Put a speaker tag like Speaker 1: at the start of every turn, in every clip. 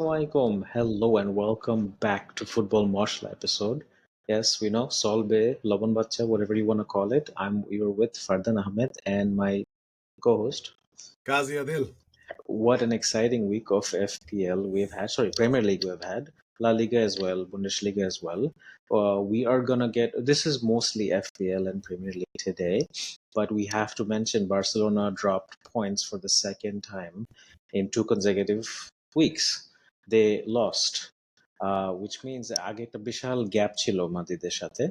Speaker 1: Assalamualaikum. Hello and welcome back to Football Moshla episode. Yes, we know Solbe, Laban Bacha, whatever you want to call it. We were with Fardan Ahmed and my co-host.
Speaker 2: Qazi Adil.
Speaker 1: What an exciting week of FPL we've had. Sorry, Premier League we've had. La Liga as well, Bundesliga as well. We are gonna get. This is mostly FPL and Premier League today, but we have to mention Barcelona dropped points for the second time in 2 consecutive weeks. They lost, which means আগে একটা বিশাল gap ছিল মাদ্রিদের সাথে.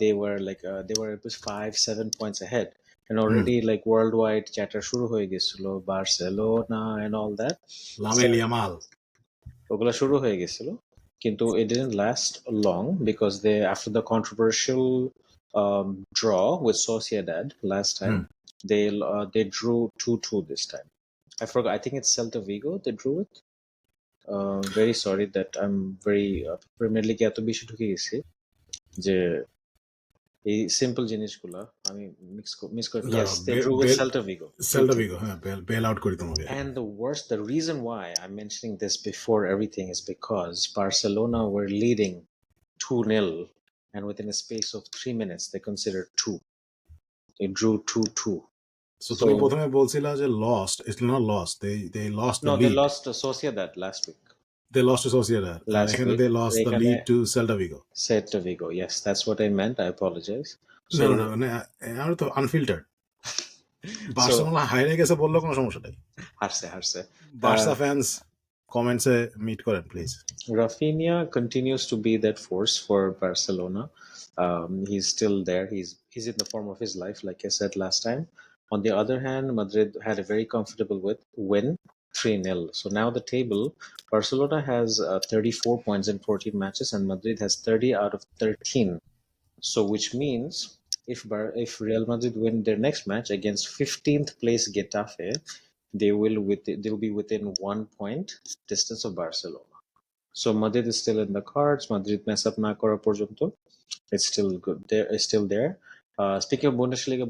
Speaker 1: They were 5-7 points ahead. And already like worldwide chatter শুরু হয়ে গেছিল Barcelona and all that.
Speaker 2: Lamine Yamal.
Speaker 1: ওগুলা শুরু হয়ে গেছিল, কিন্তু it didn't last long because they after the controversial draw with Sociedad last time, they drew 2-2 this time. I forgot. I think it's Celta Vigo they drew it. Very sorry that I'm very Premier League এত বেশি ঢুকে গেছি যে এই simple জিনিসগুলা আমি miss করে yes they drew with Celta Vigo
Speaker 2: হ্যাঁ bail out করি তোমাকে.
Speaker 1: And the reason why I'm mentioning this before everything is because Barcelona were leading 2-0 and within a space of 3 minutes they considered 2. They drew 2-2.
Speaker 2: So তুমি প্রথমে বলছিলা যে lost. It's not lost. They lost the lead.
Speaker 1: No, they lost to Sociedad last week.
Speaker 2: They lost to Sociedad.
Speaker 1: Last week.
Speaker 2: They lost the lead to Celta Vigo.
Speaker 1: Celta Vigo, yes, that's what I meant. I apologize.
Speaker 2: So, no, আমি তো unfiltered. Barcelona হাইরে গেছে বললো কোনো সমস্যা নাই.
Speaker 1: হারছে.
Speaker 2: Barca fans comments এ meet করেন please.
Speaker 1: Rafinha continues to be that force for Barcelona. He's still there. He's in the form of his life, like I said last time. On the other hand, Madrid had a very comfortable win, 3-0. So now the table, Barcelona has 34 points in 14 matches and Madrid has 30 out of 13. So which means if Real Madrid win their next match against 15th place Getafe, they'll be within 1 point distance of Barcelona. So Madrid is still in the cards. Madrid mess up na kora porjonto. It's still good. It's still there. Speaking of Bundesliga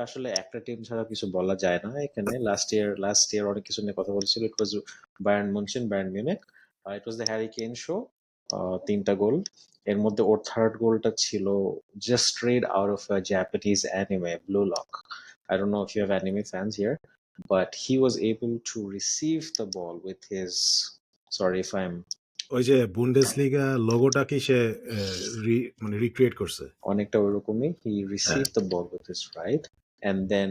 Speaker 1: আসলে একটা team ছাড়া কিছু বলা যায় না এখানে. Last year অনেক কিছু নিয়ে কথা বলছিল. It was Bayern Munich. It was the Harry Kane show. 3টা গোল. এর মধ্যে ওর থার্ড গোলটা ছিল just straight out of a Japanese anime, Blue Lock. I don't know if you have anime fans here, but he was able to receive the ball with his. Sorry if I'm.
Speaker 2: ওই যে Bundesliga লোগোটা কি সে মানে recreate করছে
Speaker 1: অনেকটা ওরকমই. He received the ball with his right and then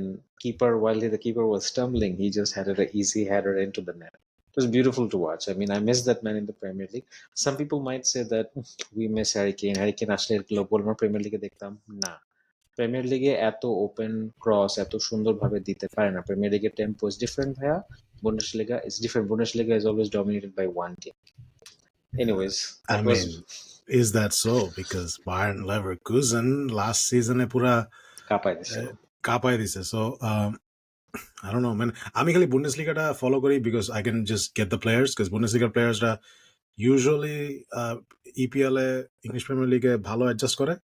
Speaker 1: while the keeper was stumbling, he just had an easy header into the net. It was beautiful to watch. I mean, I miss that man in the Premier League. Some people might say that we miss Harry Kane আসলে গোল আমরা premier লিগে দেখতাম না. Premier লিগে এত open cross এত সুন্দরভাবে দিতে পারে না. প্রিমিয়ার লিগের টেম্পো is different ভাইয়া. Bundesliga is different. Bundesliga is always dominated by one team. Anyways,
Speaker 2: is that so? Because Bayern Leverkusen last season pura কাপাই দিছে. So I don't know, man. আমি খালি Bundesliga টা follow করি because I can just get the players, because Bundesliga players রা usually EPL এ English Premier League এ ভালো adjust করে.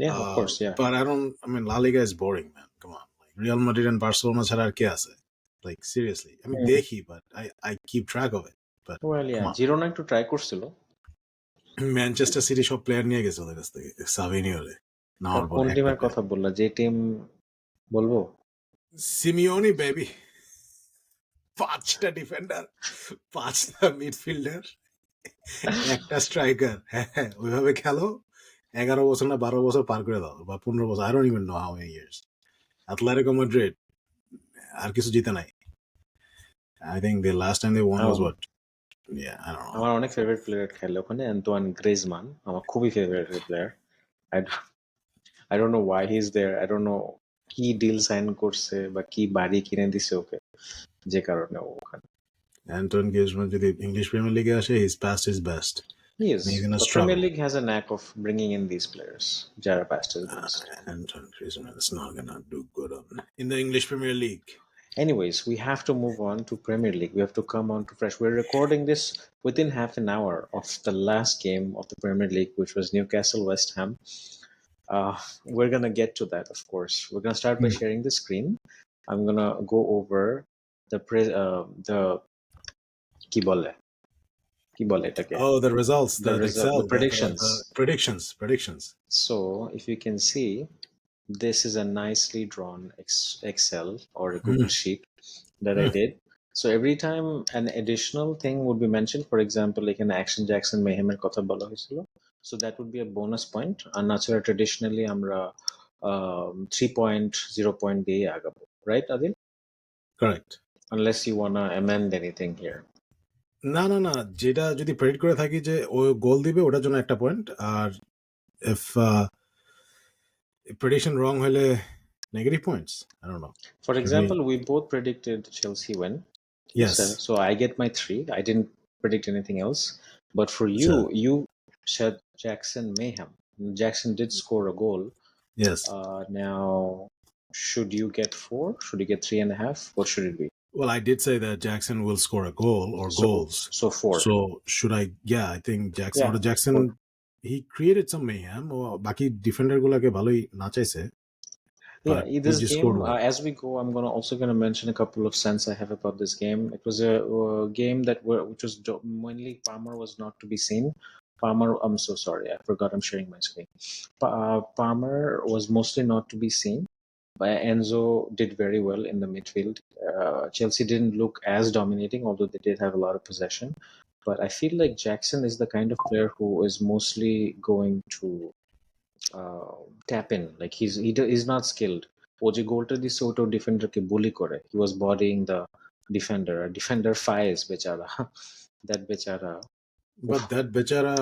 Speaker 1: Yeah, of course, yeah.
Speaker 2: But I mean La Liga is boring, man. Come on. Like Real Madrid and Barcelona ছাড়া আর কে আছে? Like seriously. I mean দেখি, but I keep track of it. But
Speaker 1: well, yeah, Girona একটু try করছিল.
Speaker 2: Manchester city সব player নিয়ে গেছে ওদের কাছ থেকে সাভিনিওরে. না
Speaker 1: কোন টিমের কথা বললা? যে টিম বলবো?
Speaker 2: Simeone baby. 5টা ডিফেন্ডার, 5টা মিডফিল্ডার, একটা স্ট্রাইকার. হ্যাঁ ওইভাবে খেলো 11 বছর না 12 বছর পার করে দাও বা 15 বছর. I don't even know how many years. Atletico Madrid আর কিছু জিতে নাই. I think the last time they won was what? Yeah, I don't know.
Speaker 1: আমার অনেক ফেভারিট প্লেয়ার খেলে ওখানে. Antoine Griezmann আমার খুবই favourite player. I don't know why he's there. I don't know কি ডিল সাইন করছে বা কি বাড়ি কিনে দিছে ওকে যে কারণে ওখানে.
Speaker 2: Antoine Griezmann যদি ইংলিশ প্রিমিয়ার লিগে আসে, he's past his best.
Speaker 1: Yes, the Premier League has a knack of bringing in these players. Jara past his best.
Speaker 2: Antoine Griezmann is not gonna do good in the English Premier League.
Speaker 1: Anyways, we have to move on to Premier League. We have to come on to fresh. We're recording this within half an hour of the last game of the Premier League, which was Newcastle West Ham. We're gonna get to that, of course. We're gonna start by sharing the screen. I'm gonna go over the কি বলে কি বলে এটাকে?
Speaker 2: Oh, the results,
Speaker 1: The
Speaker 2: the
Speaker 1: result,
Speaker 2: Excel,
Speaker 1: the
Speaker 2: the
Speaker 1: predictions.
Speaker 2: predictions.
Speaker 1: So if you can see, this is a nicely drawn Excel or a
Speaker 2: Hmm,
Speaker 1: Google sheet that I
Speaker 2: hmm,
Speaker 1: did. So every time an additional thing would be mentioned, for example, like an Action Jackson Mayhem kotha bola hoychilo, so that would be a bonus point. And natural traditionally আমরা 3.0 point দিয়ে আগাবো, right, Adil?
Speaker 2: correct.
Speaker 1: Unless you wanna amend anything here.
Speaker 2: না না না, যেটা যদি predict করে থাকি যে ও গোল দিবে ওটার জন্য একটা পয়েন্ট, আর if prediction wrong হলে negative points. I don't know.
Speaker 1: For
Speaker 2: Should we?
Speaker 1: example, we both predicted Chelsea win. Yes, sir.
Speaker 2: Yes.
Speaker 1: So I get my 3. I didn't predict anything else. But for you,
Speaker 2: Sure.
Speaker 1: you said Jackson Mayhem. Jackson did score a goal.
Speaker 2: Yes.
Speaker 1: Now, should you get 4? Should you get 3.5? What should it be?
Speaker 2: Well, I did say that Jackson will score a goal or
Speaker 1: So,
Speaker 2: goals.
Speaker 1: so 4.
Speaker 2: So should I? Yeah, I think Jackson.
Speaker 1: Yeah,
Speaker 2: Or Jackson,
Speaker 1: 4.
Speaker 2: he created some mayhem. ও বাকি defender গুলাকে ভালোই নাচাইছে,
Speaker 1: Yeah,
Speaker 2: but he
Speaker 1: this
Speaker 2: just scored
Speaker 1: game,
Speaker 2: a goal.
Speaker 1: as we go, I'm gonna mention a couple of sense I have about this game. It was a game which was mainly Palmer was not to be seen. Palmer, I'm so sorry, I forgot I'm sharing my screen. Palmer was mostly not to be seen. But Enzo did very well in the midfield. Chelsea didn't look as dominating, although they did have a lot of possession. But I feel like Jackson is the kind of player who is mostly going to tap in. Like he's not skilled. ও যে গোলটা দিচ্ছে ওটা ডিফেন্ডারকে বুলি করে. He was bodying the defender. A defender fires বেচারা. That বেচারা.
Speaker 2: But that bechara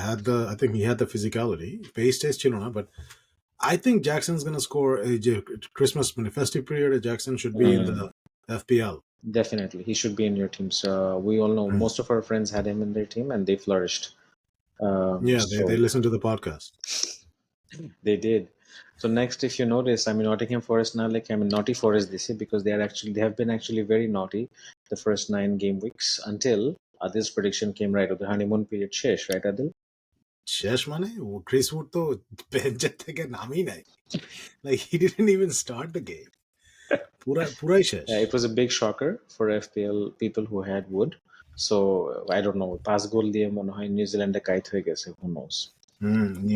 Speaker 2: had the. I think he had the physicality. Pace test ছিল না, but I think Jackson's gonna score a Christmas festive period. Jackson should be in the FPL.
Speaker 1: Definitely, he should be in your team. So we all know most of our friends had him in their team and they flourished.
Speaker 2: Yeah,
Speaker 1: So
Speaker 2: they listen to the podcast.
Speaker 1: they did. So next, if you notice, I'm in Nottingham Forest now. Like I'm in Naughty Forest this year because they have been actually very naughty the first 9 game weeks until Adil's prediction came right. Or the honeymoon period shesh, right, Adil?
Speaker 2: শেষ মানে Chris Wood তো বেঞ্চের থেকে নামই নাই. Like he didn't even start the game. পুরাই শেষ.
Speaker 1: It was a big shocker for FPL people who had Wood. So I don't know. Pass goal দিয়ে মনে হয় নিউজিল্যান্ডে কাইট হয়ে গেছে. Who knows?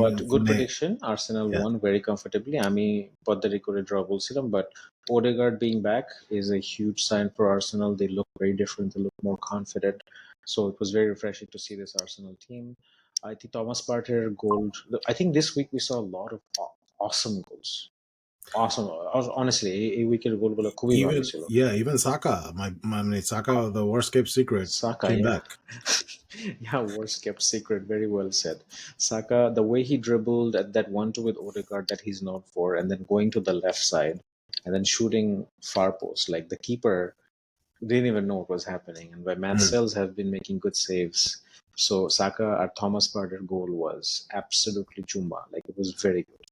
Speaker 1: But good prediction. Arsenal won very comfortably. আমি পদ্মারি করে draw বলছিলাম, but Odegaard being back is a huge sign for Arsenal. They look very different. They look more confident. So it was very refreshing to see this Arsenal team. I think Thomas Partey goal. I think this week we saw a lot of awesome goals. Awesome. Honestly, এই উইকের গোলগুলো খুবই ভালো ছিল.
Speaker 2: Even Saka, Saka, the worst kept secret,
Speaker 1: Saka,
Speaker 2: came
Speaker 1: yeah.
Speaker 2: back.
Speaker 1: Yeah, worst kept secret. Very well said. Saka, the way he dribbled at that 1-2 with Odegaard that he's known for, and then going to the left side and then shooting far post. Like the keeper didn't even know what was happening. And by Matt Sells have been making good saves. So Saka or Thomas Partey goal was absolutely chumba. Like it was very good.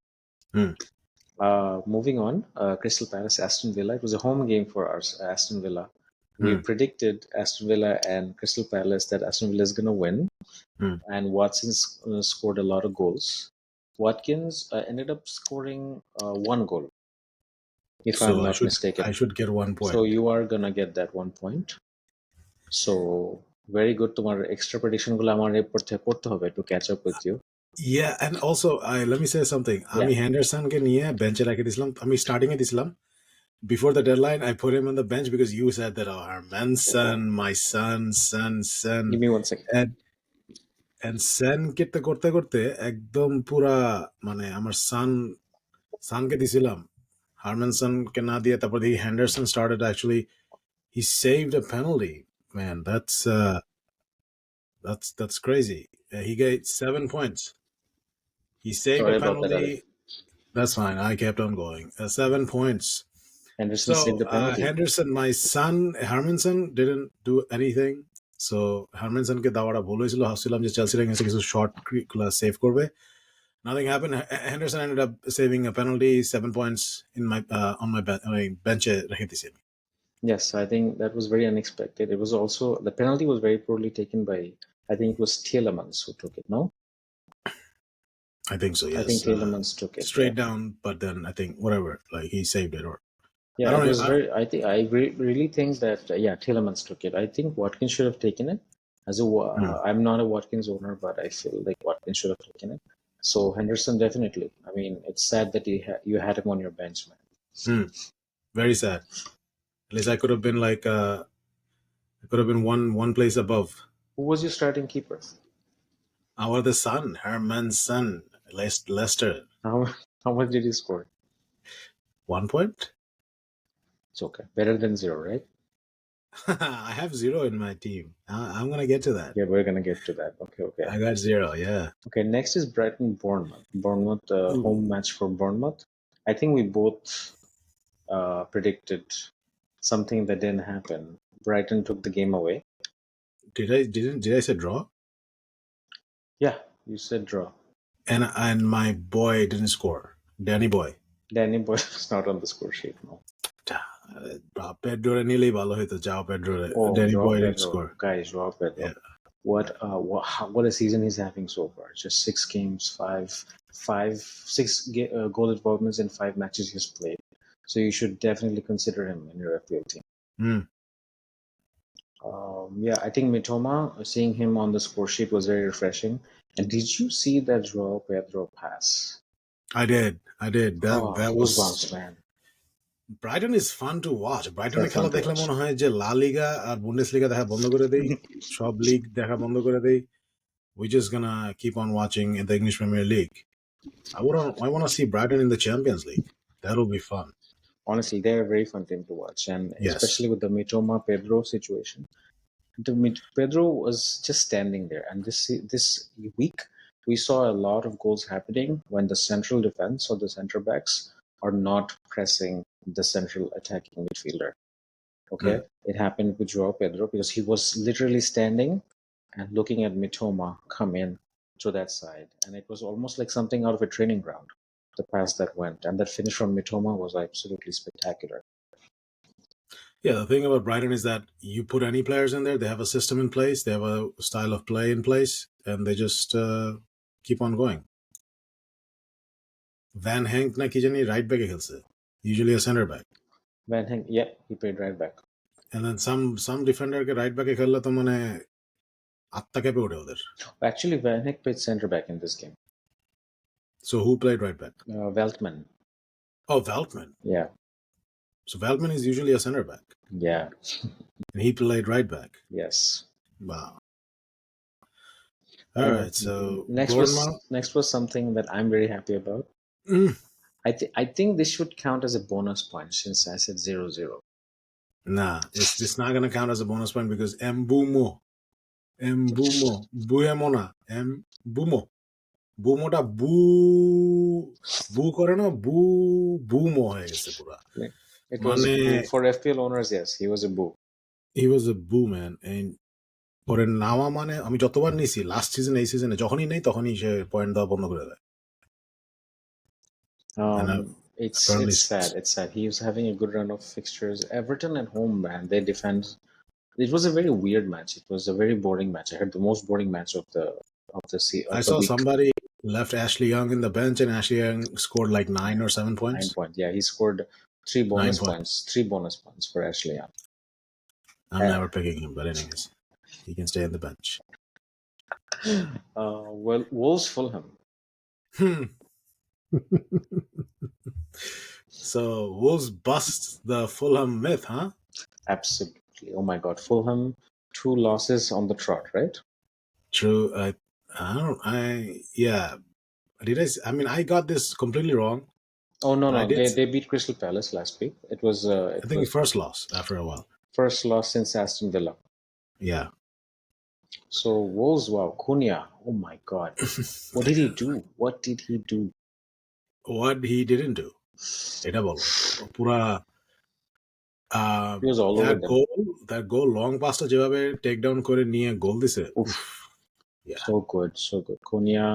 Speaker 1: Moving on, Crystal Palace, Aston Villa. It was a home game for us, Aston Villa. We predicted Aston Villa and Crystal Palace that Aston Villa is going to win. And Watkins scored a lot of goals. Watkins ended up scoring 1 goal, if I'm not mistaken.
Speaker 2: I should get 1 point.
Speaker 1: So you are going to get that 1 point. So very good. তোমার extra prediction গুলো আমার report থেকে করতে হবে to catch up with you.
Speaker 2: Yeah, and also let me say something. আমি হেন্ডারসনকে নিয়ে বেঞ্চে রেখে দিছিলাম. আমি স্টার্টিং এ দিছিলাম. Before the deadline, I put him on the bench because you said that our man's son, my son.
Speaker 1: Give me 1 second.
Speaker 2: And sen করতে করতে একদম পুরা মানে আমার সানকে দিছিলাম. হারম্যানসনকে না দিয়ে তারপর দেখি Henderson started actually. He saved a penalty. Man, that's crazy. He got 7 points. He saved a penalty. That's fine. I kept on going. 7 points.
Speaker 1: Henderson saved the penalty.
Speaker 2: Henderson, my son, Hermanson didn't do anything. So Hermansonকে দেওয়াটা ভুল হয়েছিল. ভাবছিলাম যে চেলসির এগেইনস্টে কিছু short save করবে. Nothing happened. Henderson ended up saving a penalty, 7 points in my on my bench.
Speaker 1: Yes, I think that was very unexpected. It was also the penalty was very poorly taken by, I think it was Tielemans who took it. No,
Speaker 2: I think so. Yes,
Speaker 1: I think Tielemans took it
Speaker 2: straight down, but then I think whatever, like he saved it or.
Speaker 1: Yeah, it was very. I really think that Tielemans took it. I think Watkins should have taken it, I'm not a Watkins owner, but I feel like Watkins should have taken it. So Henderson definitely. I mean, it's sad that you had him on your bench, man.
Speaker 2: Very sad. At least I could have been like I could have been one place above.
Speaker 1: Who was your starting keeper?
Speaker 2: Our the son, Herman's son, Leicester.
Speaker 1: How much did he score?
Speaker 2: 1 point.
Speaker 1: It's okay. Better than 0, right?
Speaker 2: I have 0 in my team. I'm gonna get to that.
Speaker 1: Yeah, we're gonna get to that. Okay.
Speaker 2: I got 0. Yeah.
Speaker 1: Okay, next is Brighton Bournemouth. Bournemouth home match for Bournemouth. I think we both predicted something that didn't happen. Brighton took the game away.
Speaker 2: Did I say draw?
Speaker 1: Yeah, you said draw.
Speaker 2: And my boy didn't score. Danny boy.
Speaker 1: Danny Boy is not on the score sheet now.
Speaker 2: Pedro নিলেই ভালো হতো যাও Pedro. Danny
Speaker 1: Joao
Speaker 2: boy didn't
Speaker 1: Pedro.
Speaker 2: score.
Speaker 1: Guys, Joao Pedro.
Speaker 2: Yeah.
Speaker 1: What a season he's having so far. Just 6 games, 6 goal involvements in 5 matches he's played. So you should definitely consider him in your FPL team. Yeah, I think Mitoma, seeing him on the score sheet was very refreshing. And did you see that Joao Pedro pass?
Speaker 2: I did. That was
Speaker 1: goosebumps, man.
Speaker 2: Brighton is fun to watch. Brighton খেলা দেখলে মনে হয় যে লা লিগা আর Bundesliga দেখা বন্ধ করে দেই, সব লিগ দেখা বন্ধ করে দেই. We just gonna keep on watching in the English Premier League. I want to see Brighton in the Champions League. That'll be fun.
Speaker 1: Honestly, they're a very fun team to watch, and especially with the Mitoma Pedro situation. Pedro was just standing there, and this week we saw a lot of goals happening when the central defense or the center backs are not pressing the central attacking midfielder. Okay, it happened with Joao Pedro because he was literally standing and looking at Mitoma come in to that side, and it was almost like something out of a training ground. The pass that went, and that finish from Mitoma was absolutely spectacular.
Speaker 2: Yeah, the thing about Brighton is that you put any players in there, they have a system in place, they have a style of play in place, and they just keep on going. Van Henk na ki jani right back খেলছে, usually a center back.
Speaker 1: Van Henk, yeah, he played right back.
Speaker 2: And then some defender ke right back খেললে তো মানে আত্মা কেঁপে ওঠে ওদের.
Speaker 1: Actually, Van Henk played center back in this game.
Speaker 2: So who played right back?
Speaker 1: Veltman.
Speaker 2: Oh, Veltman.
Speaker 1: Yeah.
Speaker 2: So Veltman is usually a center back.
Speaker 1: Yeah.
Speaker 2: And he played right back.
Speaker 1: Yes.
Speaker 2: Wow. All right. So
Speaker 1: next was something that I'm very happy about. I think this should count as a bonus point since I said 0-0.
Speaker 2: Nah, it's not gonna count as a bonus point because Mbumo, Buyamona, বুমোটা বু করে না বুমো হয়ে গেছে পুরা.
Speaker 1: It was for FPL owners, yes, he was a boo.
Speaker 2: He was a boo, man. And ওরে নাওয়া মানে আমি যতবার নিছি লাস্ট সিজন এই সিজনে যখনই নেই তখনই সে পয়েন্ট দেওয়া বন্ধ করে দেয়.
Speaker 1: It's sad. It's sad. He was having a good run of fixtures. Everton at home, man, they defend. It was a very weird match. It was a very boring match. I had the most boring match of the season.
Speaker 2: I saw somebody left Ashley Young in the bench, and Ashley Young scored like 9 or 7 points.
Speaker 1: 9 points. Yeah, he scored 3 bonus points. 3 bonus points for Ashley Young.
Speaker 2: I'm never picking him, but anyways, he can stay on the bench.
Speaker 1: Well, Wolves Fulham.
Speaker 2: So Wolves bust the Fulham myth, huh?
Speaker 1: Absolutely. Oh my God, Fulham 2 losses on the trot, right?
Speaker 2: True. I mean, I got this completely wrong.
Speaker 1: Oh no! They beat Crystal Palace last week. It was
Speaker 2: I think first loss after a while.
Speaker 1: First loss since Aston Villa.
Speaker 2: Yeah.
Speaker 1: So Wolves, wow, Cunha. Oh my God, what did he do? What did he do?
Speaker 2: What he didn't do. এটা বলো পুরা
Speaker 1: he was all over them.
Speaker 2: That goal long pass যেভাবে take down করে নিয়ে গোল দিছে.
Speaker 1: Yeah. So good. Cunha,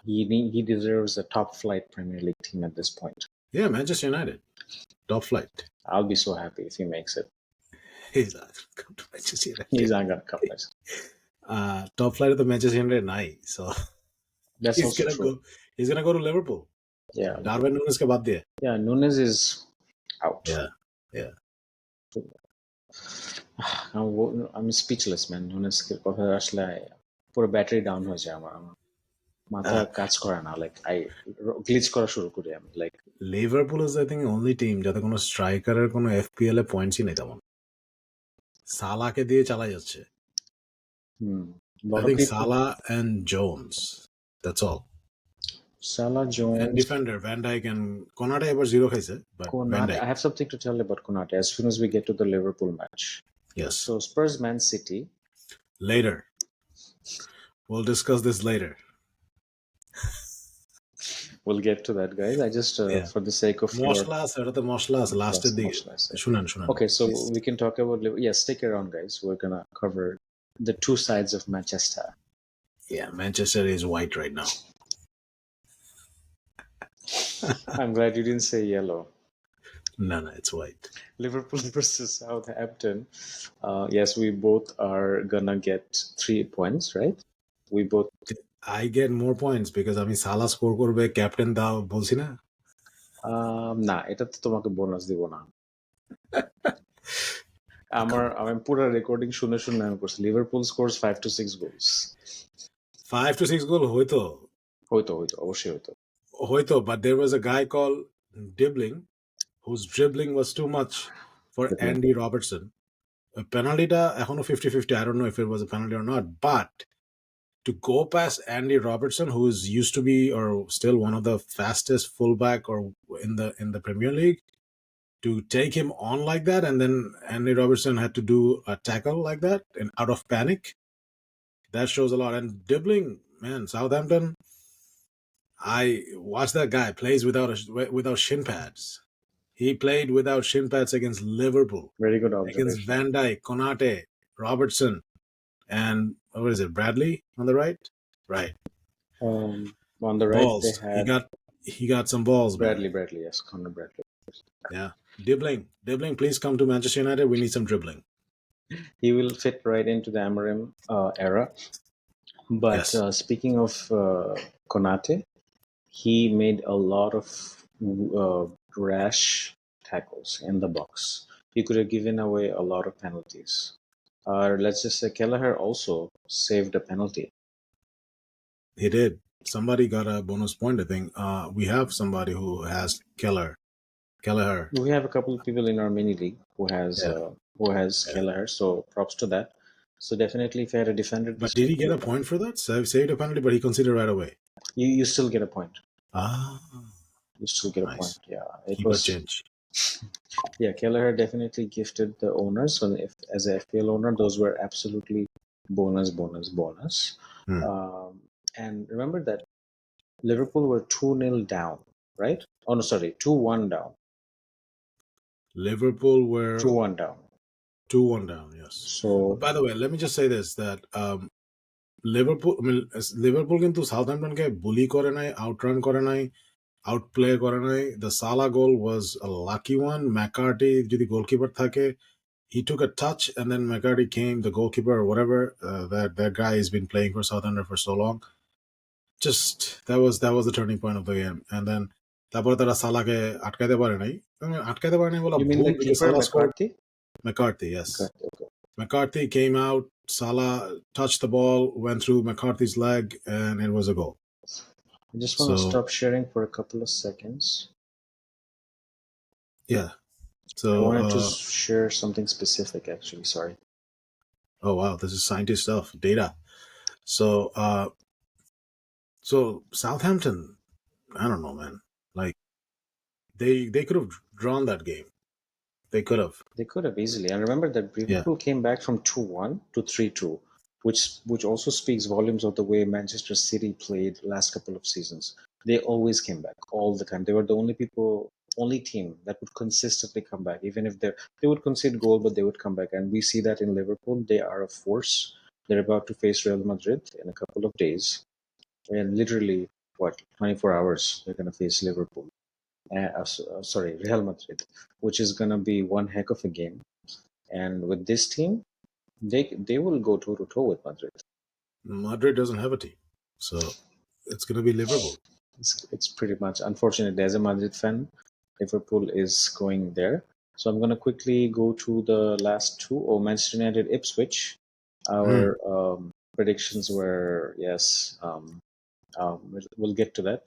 Speaker 1: he deserves a top flight Premier League team at this point.
Speaker 2: Yeah, Manchester United, top flight.
Speaker 1: I'll be so happy if he makes it.
Speaker 2: He's not gonna come to Manchester United.
Speaker 1: He's not gonna come.
Speaker 2: Top flight of the Manchester United night. So
Speaker 1: that's also true.
Speaker 2: He's gonna go to Liverpool.
Speaker 1: Yeah.
Speaker 2: Darwin Núñez ke baad diye.
Speaker 1: Yeah, Núñez is out.
Speaker 2: Yeah.
Speaker 1: আমি speechless man, নুনেস্কের কথা আসলে পুরো battery down হয়ে যায় আমার আমার মাথা
Speaker 2: Uh,
Speaker 1: কাজ করে না, লাইক আই গ্লিচ করা শুরু করি আমি, like
Speaker 2: Liverpool is I think only team যাতে কোনো স্ট্রাইকারের কোনো এফপিএল এ পয়েন্টসই নেই তেমন। সালাকে দিয়ে চালাই যাচ্ছে। I
Speaker 1: lot of
Speaker 2: think
Speaker 1: people.
Speaker 2: Salah and Jones. That's all.
Speaker 1: Salah,
Speaker 2: And
Speaker 1: Jones,
Speaker 2: defender Van Dijk and Konate এবার জিরো খাইছে, but Van
Speaker 1: Konate.
Speaker 2: Dijk.
Speaker 1: I have something to tell about Konate as soon as we get to the Liverpool match.
Speaker 2: Yes.
Speaker 1: So Spurs Man City.
Speaker 2: Later. We'll discuss this later.
Speaker 1: We'll get to that, guys. I just
Speaker 2: Yeah.
Speaker 1: for the sake of your
Speaker 2: মশলা আছে, ওটাতে মশলা আছে লাস্টের দিকে।
Speaker 1: Moshla, I said.
Speaker 2: শুনেন শুনেন
Speaker 1: Okay, so
Speaker 2: please.
Speaker 1: we can talk about yes. Stick around, guys. We're gonna cover the two sides of Manchester.
Speaker 2: Yeah, Manchester is white right now.
Speaker 1: I'm glad you didn't say yellow.
Speaker 2: No, it's white.
Speaker 1: Liverpool versus Southampton. Yes, we both are gonna get 3 points, right? We both.
Speaker 2: I get more points because আমি সালা score করবে, captain দাও বলছি না।
Speaker 1: না, এটা তো তোমাকে বোনাস দিব না। আমি পুরো রেকর্ডিং শুনে আমি করছি Liverpool scores 5 to 6 goals.
Speaker 2: 5 to 6 গোল হইতো
Speaker 1: অবশ্যই
Speaker 2: হইতো, but there was a guy called Dibbling whose dribbling was too much for
Speaker 1: Dribbling.
Speaker 2: Andy Robertson. পেনাল্টিটা এখনো 50-50. I don't know if it was a penalty or not, but to go past Andy Robertson, who is used to be or still one of the fastest fullback or in the Premier League, to take him on like that, and then Andy Robertson had to do a tackle like that and out of panic. That shows a lot. And Dibbling, man, Southampton. I watched that guy plays without shin pads. He played without shin pads against Liverpool,
Speaker 1: Very good
Speaker 2: against
Speaker 1: observation.
Speaker 2: Van Dijk, Konate, Robertson, and what is it? Bradley on the right, right.
Speaker 1: On the right,
Speaker 2: Balls.
Speaker 1: they had
Speaker 2: He got some balls, man.
Speaker 1: Bradley, yes, Connor Bradley.
Speaker 2: Yeah, Dibbling, please come to Manchester United. We need some dribbling.
Speaker 1: He will fit right into the Amorim era. But
Speaker 2: Yes.
Speaker 1: Speaking of Konate, he made a lot of rash tackles in the box. He could have given away a lot of penalties. Let's just say Kelleher also saved a penalty.
Speaker 2: He did. Somebody got a bonus point, I think. We have somebody who has Kelleher.
Speaker 1: We have a couple of people in our mini league who has Kelleher, so props to that. So definitely, if I had a defender,
Speaker 2: But did he get a point for that? Saved a penalty, but he considered right away.
Speaker 1: You still get a point. You still get
Speaker 2: nice.
Speaker 1: A point. Yeah, it
Speaker 2: Keep
Speaker 1: was
Speaker 2: a change.
Speaker 1: Yeah, Kelleher definitely gifted the owners. When as a FPL owner, those were absolutely bonus. And remember that Liverpool were 2-0 down, right? Oh no, sorry, 2-1 down.
Speaker 2: Liverpool were
Speaker 1: 2-1 down.
Speaker 2: 2-1 down. Yes.
Speaker 1: So,
Speaker 2: by the way, let me just say this: that Liverpool কিন্তু সাউথহ্যাম্পটনকে বুলি করে নাই, outrun করে নাই, outplay করে নাই. The Salah goal was a lucky one. McCarthy যদি goalkeeper থাকে, he took a touch and then McCarthy came, the goalkeeper or whatever. That guy has been playing for Southampton for so long. Just that was the turning point of the game. And then তারপরে তারা সালাকে আটকাইতে পারে নাই। আটকাইতে পারে নাই বলা
Speaker 1: you mean
Speaker 2: ভুল,
Speaker 1: the
Speaker 2: because
Speaker 1: keeper
Speaker 2: Salah scored.
Speaker 1: McCarthy?
Speaker 2: McCarthy, yes.
Speaker 1: Okay.
Speaker 2: McCarthy came out, Salah touched the ball, went through McCarthy's leg, and it was a goal.
Speaker 1: I just want to stop sharing for a couple of seconds.
Speaker 2: Yeah. So
Speaker 1: I wanted to share something specific, actually. Sorry.
Speaker 2: Oh wow, this is scientist stuff, data. So Southampton, I don't know, man. Like they could have drawn that game. They could have
Speaker 1: easily. And remember that Liverpool came back from 2-1 to 3-2, which also speaks volumes of the way Manchester City played last couple of seasons. They always came back all the time. They were the only team that would consistently come back, even if they would concede goal, but they would come back. And we see that in Liverpool. They are a force. They're about to face Real Madrid in a couple of days, and literally 24 hours they're going to face Liverpool. Real Madrid, which is going to be one heck of a game. And with this team, they will go toe to toe with Madrid.
Speaker 2: Madrid doesn't have a team, so it's going to be Liverpool.
Speaker 1: It's pretty much unfortunate. As a Madrid fan, Liverpool is going there. So I'm going to quickly go through the last two. Oh, Manchester United Ipswich. Our predictions were, yes, we'll get to that.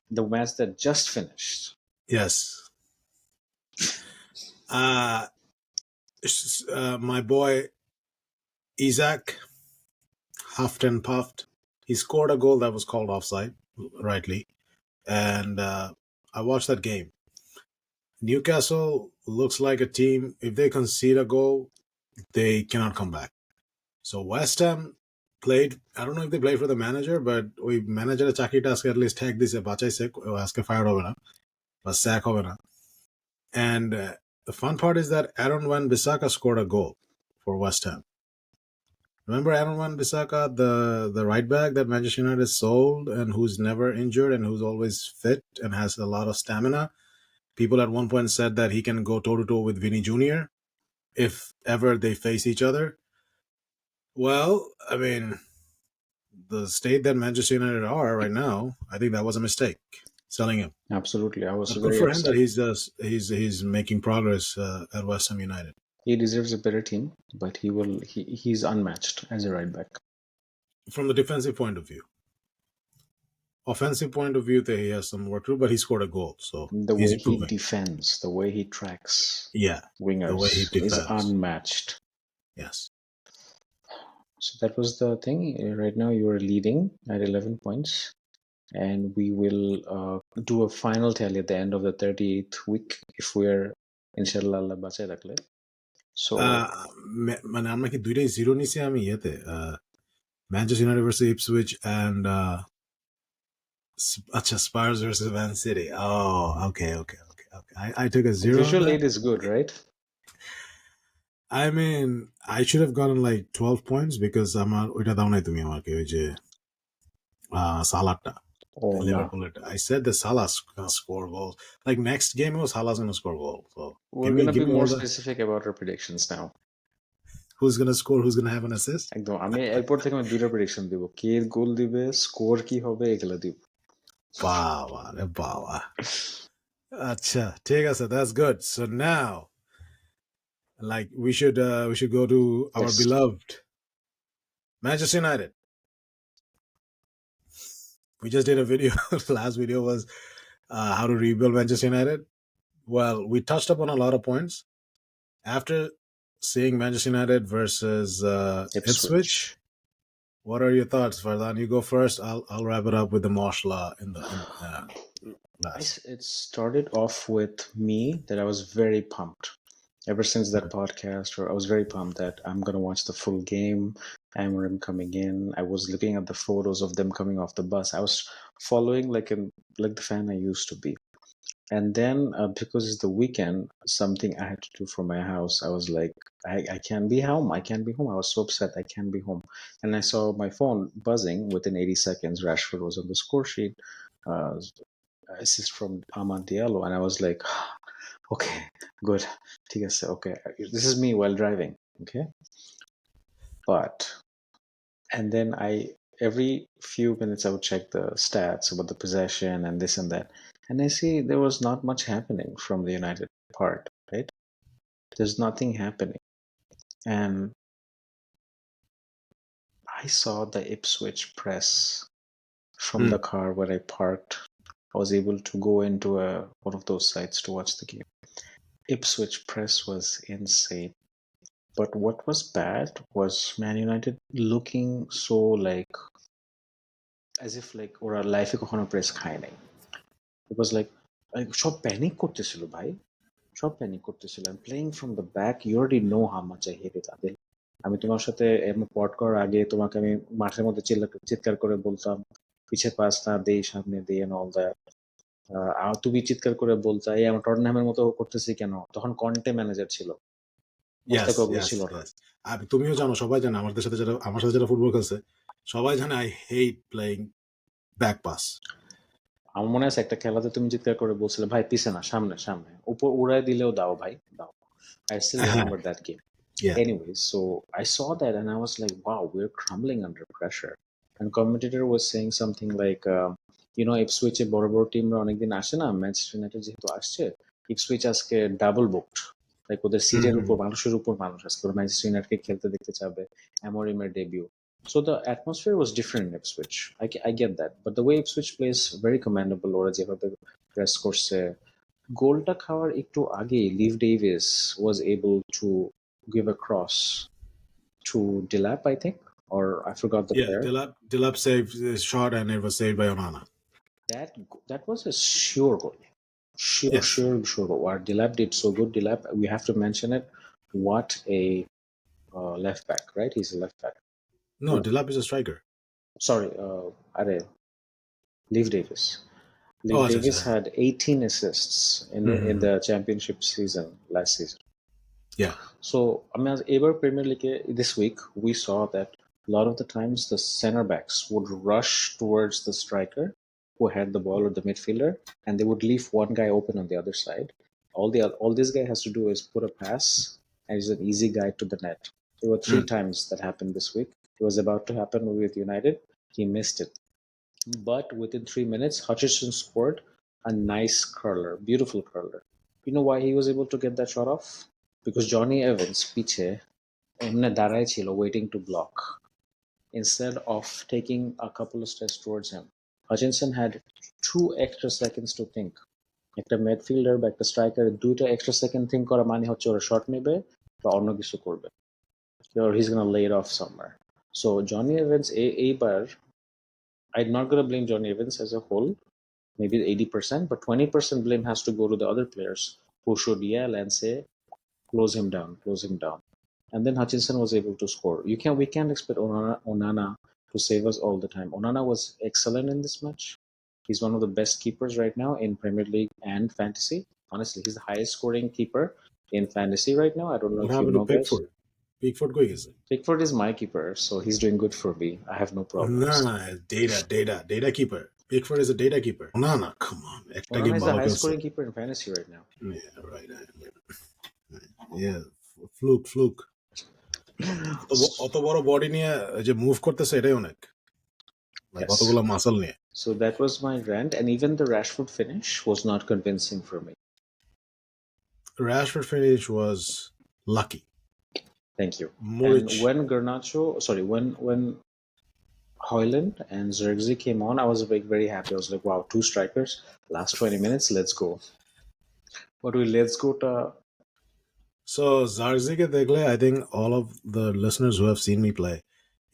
Speaker 1: The match that just finished.
Speaker 2: Yes. My boy Isaac huffed and puffed. He scored a goal that was called offside, rightly. And I watched that game. Newcastle looks like a team, if they concede a goal, they cannot come back. So West Ham played, I don't know if they played for the manager, but we manager চাকরিটা আজকে at least tag দিছে বাঁচাইছে আজকে fired হবে না বা sack হবে না. And the fun part is that Aaron Wan-Bissaka scored a goal for West Ham. Remember Aaron Wan-Bissaka, the right back that Manchester United sold and who's never injured and who's always fit and has a lot of stamina? People at one point said that he can go toe-to-toe with Vinny Jr. if ever they face each other. Well, I mean, the state that Manchester United are right now, I think that was a mistake selling him.
Speaker 1: Absolutely, I was
Speaker 2: But
Speaker 1: very
Speaker 2: good for him
Speaker 1: upset.
Speaker 2: that he's making progress at West Ham United.
Speaker 1: He deserves a better team, but he's unmatched as a right back.
Speaker 2: From the defensive point of view. Offensive point of view, he has some work to do, but he scored a goal, so
Speaker 1: The
Speaker 2: he's
Speaker 1: way
Speaker 2: improving.
Speaker 1: he defends, the way he tracks
Speaker 2: The way he
Speaker 1: wingers is
Speaker 2: defends.
Speaker 1: unmatched.
Speaker 2: Yes.
Speaker 1: So that was the thing. Right now you are leading at 11 points, and we will do a final tally at the end of the 38th week if we're inshallah Allah বাঁচায় রাখলে. So
Speaker 2: মানে আমরা কি দুইটাই zero নিছি আমি ইয়েতে Manchester United versus Ipswich and আচ্ছা Spurs versus Man City. Oh, okay. I took a zero.
Speaker 1: Visual aid is good, right?
Speaker 2: I mean, I should have gotten like 12 points because আমার ওইটা দাও নাই তুমি আমাকে ওই যে সালাহটা.
Speaker 1: Oh no.
Speaker 2: Liverpool. I said that Salah's gonna score goals. Like next game, Salah's gonna score goals. So
Speaker 1: We're gonna be more specific about our predictions now.
Speaker 2: Who's gonna score? Who's gonna have an assist?
Speaker 1: একদম আমি এরপর থেকে আমি দুইটা prediction দিব, কে গোল দিবে, score কি হবে, এগুলা দিব.
Speaker 2: বাবা. Acha, ঠিক আছে, that's good. So now, like we should go to our beloved Manchester United. We just did a video. Last video was how to rebuild Manchester United. Well, we touched upon a lot of points. After seeing Manchester United versus Ipswich, what are your thoughts, Fardan? You go first. I'll wrap it up with the Moshla in last.
Speaker 1: It started off with me that I was very pumped. Ever since that podcast, I was very pumped that I'm gonna watch the full game. Amorim coming in. I was looking at the photos of them coming off the bus. I was following like the fan I used to be. And then because it's the weekend, something I had to do for my house. I was like, I can't be home. I can't be home. I was so upset. I can't be home. And I saw my phone buzzing within 80 seconds. Rashford was on the score sheet. Assist from Amad Diallo. And I was like, okay, good. Okay. This is me while driving. Okay. And then every few minutes I would check the stats about the possession and this and that. And I see there was not much happening from the United part, right? There's nothing happening. And I saw the Ipswich press from the car where I parked. I was able to go into one of those sites to watch the game. Ipswich press was insane. But what was bad was Man United looking so like as if like ওরা লাইফে কখনো press খায় নাই. It was like সব panic করতেছিল ভাই, সব panic করতেছিল. I'm playing from the back. You already know how much I hate it, Adil. আমি তোমার সাথে পড করার আগে তোমাকে আমি মাঠের মধ্যে চিৎকার করে বলতাম পিছে পাস না দে, সামনে দে and all that. আর তুমি চিৎকার করে বলতা এই আমরা টটনহ্যামের মতো করতেছি কেন, তখন কন্টে ম্যানেজার ছিল.
Speaker 2: তুমিও জানো, সবাই জানে, আমার সাথে যারা ফুটবল খেলছে সবাই জানে I hate playing back pass.
Speaker 1: আমার মনে আছে একটা খেলাতে তুমি চিৎকার করে বলছিলে ভাই পিছে না সামনে সামনে, উপর উড়াই দিলেও দাও ভাই দাও. I still remember that game. Anyways, so I saw that and I was like, wow, we're crumbling under pressure. And commentator was saying something like, Ipswich বড় বড় টিমরা অনেকদিন আসে না, ম্যানচেস্টার ইউনাইটেড যেহেতু আসছে, Ipswich আজকে ডাবল বুকড. লাইক ওদের সিটের উপর মানুষের উপর মানুষ আজকে ওরা ম্যানচেস্টার ইউনাইটেডকে খেলতে দেখতে চাবে, অ্যামোরিমের debut. So the atmosphere was different in Ipswich. I get that, but the way Ipswich plays very commendable. ওরা যেভাবে প্রেস করছে, গোলটা খাওয়ার একটু আগে Liv Davis was able to give a cross to Delap, I think, or I forgot the
Speaker 2: Yeah,
Speaker 1: player.
Speaker 2: Delap saved his shot and it was saved by Onana.
Speaker 1: That was a sure goal.
Speaker 2: Yes.
Speaker 1: Sure goal. What Delap did so good. Delap, we have to mention it. What a left back, right? He's a left back.
Speaker 2: No, Delap is a striker.
Speaker 1: Sorry, Liv Davis. Liv
Speaker 2: Oh,
Speaker 1: Davis
Speaker 2: acha.
Speaker 1: had 18 assists in the championship season last season.
Speaker 2: Yeah.
Speaker 1: So, I mean, ever Premier League this week, we saw that a lot of the times the center backs would rush towards the striker who had the ball or the midfielder, and they would leave one guy open on the other side. All this guy has to do is put a pass, and he's an easy guy to the net. There were 3 times that happened this week. It was about to happen with United. He missed it. But within 3 minutes, Hutchinson scored a nice curler, beautiful curler. You know why he was able to get that shot off? Because Johnny Evans, piche, এমনে দাঁড়ায় ছিল waiting to block. Instead of taking a couple of steps towards him, Hutchinson had 2 extra seconds to think. একটা midfielder বা একটা striker 2টা extra second think করা মানে হচ্ছে ওরা শট নেবে বা অন্য কিছু করবে, or he's gonna lay it off somewhere. So Johnny Evans এইবার, I'm not gonna blame Johnny Evans as a whole, maybe 80%, but 20% blame has to go to the other players who should yell and say, close him down, close him down. And then Hutchinson was able to score. We can't expect Onana to save us all the time. Onana was excellent in this match. He's one of the best keepers right now in Premier League and fantasy. Honestly, he's the highest scoring keeper in fantasy right now. I don't know
Speaker 2: What
Speaker 1: if you
Speaker 2: happened
Speaker 1: know,
Speaker 2: to
Speaker 1: guys.
Speaker 2: Pickford? Pickford going is it?
Speaker 1: Pickford is my keeper, so he's doing good for me. I have no problems.
Speaker 2: Nah, data keeper. Pickford is a data keeper. Onana, come on.
Speaker 1: Onana is the highest scoring keeper in fantasy right now.
Speaker 2: Yeah, right. Yeah, fluke. অত বড় body নিয়ে যে move করতেছে এটাই অনেক,
Speaker 1: Yes.
Speaker 2: কতগুলো muscle নিয়ে।
Speaker 1: So that was my rant, and even the Rashford finish was not convincing for me.
Speaker 2: Rashford finish was lucky.
Speaker 1: Thank you.
Speaker 2: Muric.
Speaker 1: And when when Hoyland and Zirkzee came on, I was very happy. I was like, wow, 2 strikers, last 20 minutes, let's go. But let's go to...
Speaker 2: So Zirkzee dekhle, I think all of the listeners who have seen me play,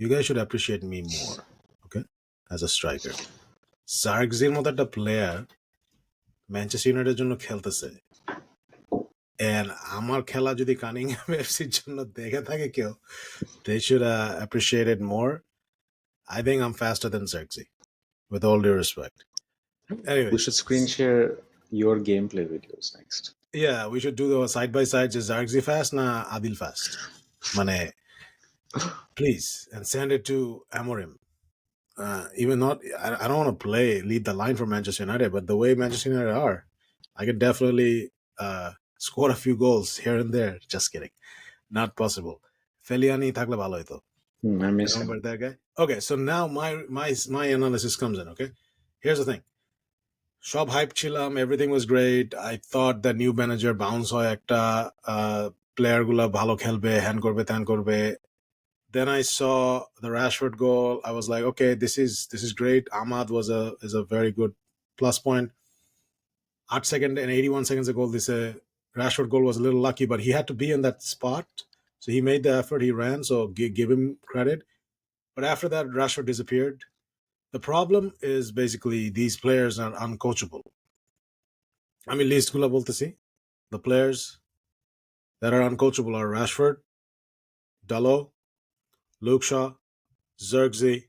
Speaker 2: you guys should appreciate me more, okay, as a striker. Zirkzeeর মতো একটা player Manchester ইউনাইটেডের জন্য খেলতেছে, and আমার খেলা যদি Cunningham এফসির জন্য দেখে থাকে কেউ, they should appreciate it more. I think I'm faster than Zirkzee, with all due respect. Anyway,
Speaker 1: we should screen share your gameplay videos next.
Speaker 2: Yeah, we should do the side by side. Is Zirkzee fast? Nah, Adil fast. Mane, please, and send it to Amorim. Even not, I don't want to lead the line for Manchester United, but the way Manchester United are, I could definitely score a few goals here and there. Just kidding, not possible. Feliani thakle bhalo hoito.
Speaker 1: I miss him.
Speaker 2: Remember that guy? Okay, so now my analysis comes in. Okay, here's the thing. সব hype ছিলাম, everything was great. I thought the new manager bounce হয় একটা, প্লেয়ারগুলো ভালো খেলবে, hand করবে, ত্যান করবে। Then I saw the Rashford goal. I was like, okay, this is great. Ahmad is a very good plus point. 8 seconds and 81 seconds ago, this Rashford goal was a little lucky, but he had to be in that spot, so he made the effort. He ran, so give him credit. But after that, Rashford disappeared. The problem is basically these players are uncoachable. I mean, list gula boltesi. The players that are uncoachable are Rashford, Dalot, Luke Shaw, Zirkzee,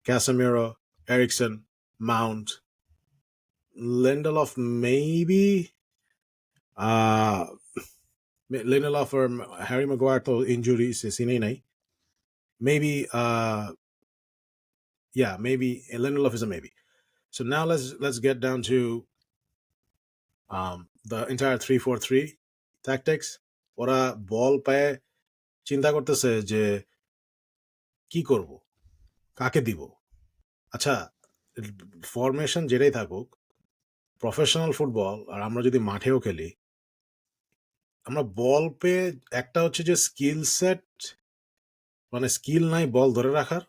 Speaker 2: Casemiro, Eriksen, Mount, Lindelof, maybe. Lindelof or Harry Maguire to injury se sine nahi. Maybe. Yeah, maybe Lindelof is a maybe. So now let's get down to the entire 3-4-3 tactics. ওরা বল পায়ে চিন্তা করতেছে যে কি করব, কাকে দিব। আচ্ছা, ফরমেশন যেটাই থাকুক, প্রফেশনাল ফুটবল আর আমরা যদি মাঠেও খেলি, আমরা বল পেয়ে একটা হচ্ছে যে স্কিল সেট, মানে স্কিল নাই বল ধরে রাখার,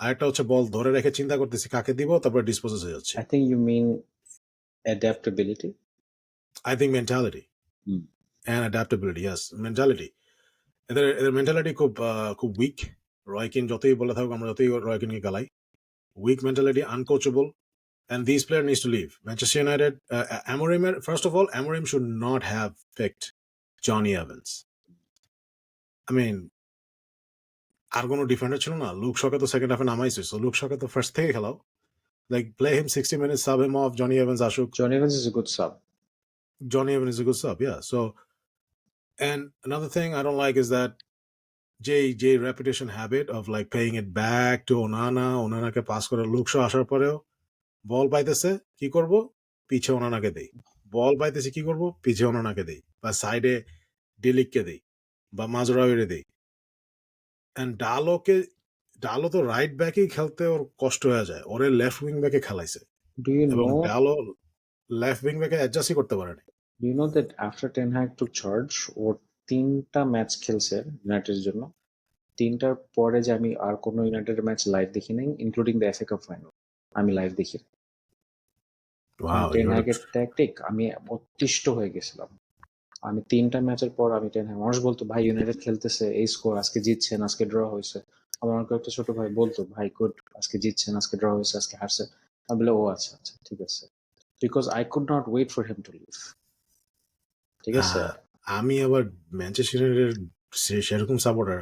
Speaker 2: আর একটা হচ্ছে বল ধরে রেখে চিন্তা করতেছি কাকে দিব, তারপরে ডিসপোজেস হয়ে যাচ্ছে।
Speaker 1: I think you mean adaptability.
Speaker 2: I think mentality
Speaker 1: Hmm.
Speaker 2: And adaptability, yes mentality. এদের মেন্টালিটি খুব উইক। রয়কিন যতই বলে থাকুক, আমরা যতই রয়কিনকে গালাই, weak mentality, uncoachable, and these players needs to leave. Manchester United, Amorim, first of all, Amorim should not have picked Johnny Evans. I mean, আর কোনো ডিফেন্ডার ছিল না। লুক শকে তো সেকেন্ড হাফে নামাইছে, সো লুক শকে তো ফার্স্ট থেকে খেলাও, like play him 60 minutes, sub him off, Johnny Evans ashuk.
Speaker 1: John Evans is a good sub.
Speaker 2: Johnny Evans is a good sub, yeah. So, and another thing I don't like is that J repetition habit of like paying it back to Onana K pass করে look show আসার পরেও বল পাইতেছে, কি করব, পিছে ওনানাকে দেই। বল পাইতেছে, কি করব, পিছে ওনানাকে দেই, বা সাইডে ডিলিককে দেই, বা মাজরাওয়েরে দেই। এন্ড ডালো তো রাইট ব্যাকেই খেলতে ওর কষ্ট হয়ে যায়, ওরে লেফট উইং ব্যাকে খেলাইছে,
Speaker 1: Do you
Speaker 2: এবং
Speaker 1: know?
Speaker 2: ডালো লেফট উইং ব্যাকে অ্যাডজাস্টই করতে পারেনি।
Speaker 1: Do you know that after Ten Hag took charge, ও 3টা ম্যাচ খেলছে ইউনাইটেডের জন্য। 3টার পরে যে আমি আর কোনো ইউনাইটেড ম্যাচ লাইভ দেখি নাই, including the FA cup final, আমি লাইভ দেখি।
Speaker 2: Wow,
Speaker 1: টেন
Speaker 2: you're
Speaker 1: হ্যাগের ট্যাকটিক আমি অতিষ্ঠ হয়ে গেছিলাম। আমি 3টা ম্যাচের পর আমি টেন হ্যাগ, মানুষ বলতো ভাই ইউনাইটেড খেলতেছে, এই স্কোর, আজকে জিতছেন, আজকে ড্র হয়েছে। আমার কয়েকটা ছোট ভাই বলতো ভাই গুড, আজকে জিতছেন, আজকে ড্র হয়েছে, আজকে হারছে। আমি বলে ও আচ্ছা আচ্ছা ঠিক আছে, because I could not wait for him to leave. ঠিক আছে,
Speaker 2: আমি আবার ম্যানচেস্টার ইউনাইটেডের সেরকম সাপোর্টার।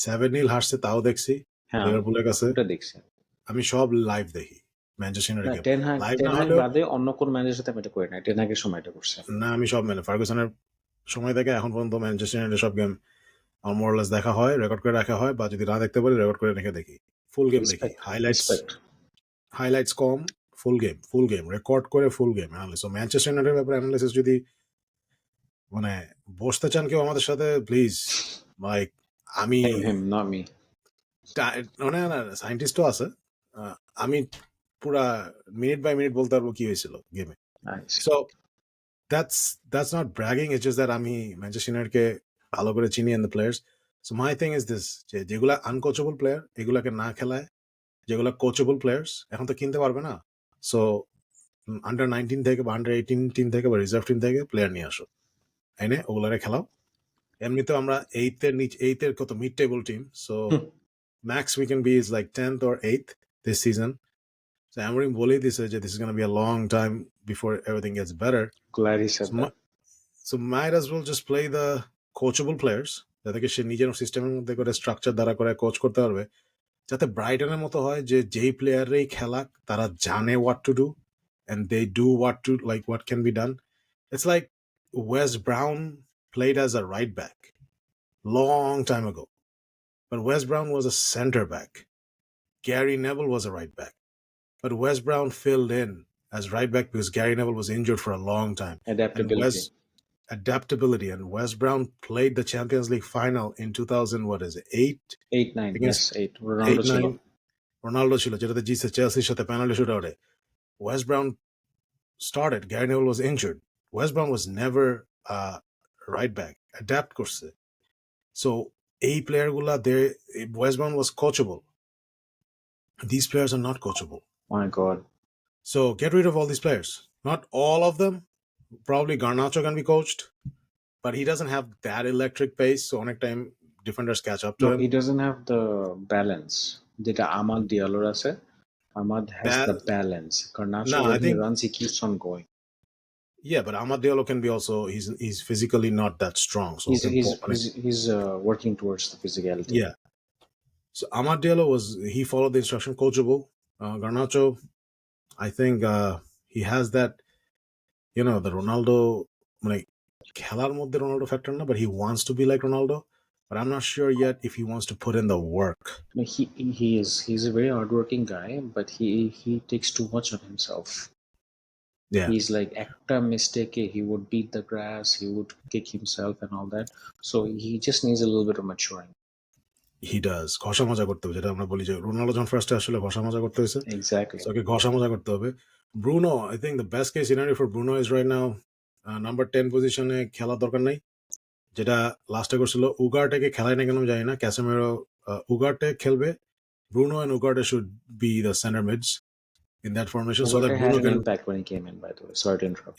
Speaker 2: 7-0 হারছে তাও দেখছি
Speaker 1: হ্যাঁ
Speaker 2: লিভারপুলের কাছে।
Speaker 1: ওটা দেখছি।
Speaker 2: আমি সব লাইভ দেখি ম্যানচেস্টার
Speaker 1: না
Speaker 2: United
Speaker 1: ten hag,
Speaker 2: live
Speaker 1: ten
Speaker 2: না
Speaker 1: হ্যাগ
Speaker 2: হলেও।
Speaker 1: বাদে অন্য কোন ম্যাচের সাথে আমি এটা করি না, টেন হ্যাগের সময় এটা করছে।
Speaker 2: না, আমি সব ফার্গুসনের সময় থেকে এখন পর্যন্ত ম্যানচেস্টার ইউনাইটেড সব গেম আমার মোরলেস দেখা হয়, রেকর্ড করে রাখা হয়, বা যদি না দেখতে পারি রেকর্ড করে রেখে দেখি। ফুল গেম দেখি, হাইলাইটস কম, ফুল গেম রেকর্ড করে ফুল গেম অ্যানালিসিস। ম্যানচেস্টার ইউনাইটেডের ব্যাপারে অ্যানালিসিস যদি মানে বসতে চান কেউ আমাদের সাথে, প্লিজ, লাইক আমি সায়েন্টিস্টও আছে, আমি পুরা মিনিট বাই মিনিট বলতে পারবো কি হয়েছিল গেমে। So that's not bragging, it's just that আমি ম্যানচেস্টার ইউনাইটেডকে ভালো করে চিনি and the players. So my thing is this, যে যেগুলা আনকোচেবল প্লেয়ার এগুলাকে না খেলায়, যেগুলা কোচেবল প্লেয়ার্স এখন তো কিনতে পারবে না, সো আন্ডার 19 থেকে বা আন্ডার 18 টিম থেকে বা রিজার্ভ টিম থেকে প্লেয়ার নিয়ে আসো, এনে ওগুলারে খেলাও। এমনিতেও আমরা এইথের কত mid table team, so max we can be is like 10th or 8th this season. So Amorim বলেই দিছে যে this is going to be a long time before everything gets better.
Speaker 1: Glad he said that.
Speaker 2: So might as well just play the coachable players, যাতে সে নিজের সিস্টেমের মধ্যে করে structure দ্বারা করে কোচ করতে পারবে, যাতে ব্রাইটনের মতো হয় যে যেই প্লেয়াররাই খেলাক তারা জানে what to do and they do what can be done. It's like Wes Brown played as a right back long time ago, but Wes Brown was a center back. Gary Neville was a right back, but Wes Brown filled in as right back because Gary Neville was injured for a long time. Adaptability, and Wes Brown played the Champions League final in 2000, what is it,
Speaker 1: 8-9, yes, 8.
Speaker 2: Ronaldo ছিল, যেটাতে জিতছে চেলসির সাথে penalty শুটআউটে। Wes Brown started, Gary Neville was injured. Wes Brown was never right back, adapt করছে। So এই প্লেয়ারগুলা, Wes Brown was coachable. These players are not coachable.
Speaker 1: My God.
Speaker 2: So get rid of all these players. Not all of them. Probably Garnacho can be coached, but he doesn't have that electric pace, so অনেক time defenders catch up to him.
Speaker 1: He doesn't have the balance যেটা Amad Dialloর আছে। Amad has the balance. Garnacho, when he runs, he keeps on going.
Speaker 2: Yeah, but Amad Diallo can be also, he's physically not that strong, so
Speaker 1: he's working towards the physicality.
Speaker 2: Yeah. So Amad Diallo he followed the instruction, coachable. Garnacho, I think he has that, the Ronaldo, like খেলার মধ্যে Ronaldo factor না, but he wants to be like Ronaldo, but I'm not sure yet if he wants to put in the work.
Speaker 1: No, he's a very hardworking guy, but he takes too much on himself.
Speaker 2: Yeah,
Speaker 1: he's like একটা mistake he would beat the grass, he would kick himself and all that, so he just needs a little bit of maturing.
Speaker 2: He does. ঘষা মজা করতে হবে, যেটা আমরা বলি যে Ronaldo যখন ফার্স্টে আসলে ঘষা মজা করতে হয়েছে,
Speaker 1: exactly,
Speaker 2: so ওকে ঘষা মজা করতে হবে। Bruno, I think the best case scenario for Bruno is right now number 10 পজিশনে খেলা দরকার নাই, যেটা লাস্টে করছিল উগার্টেকে খেলায় না কেন জানি না ক্যাসেমেরো উগার্টে খেলবে Bruno and Ugarte should be the center mids in that formation so that
Speaker 1: Ugarte
Speaker 2: Bruno
Speaker 1: had an
Speaker 2: can
Speaker 1: impact when he came in, by the way. Sorry to interrupt.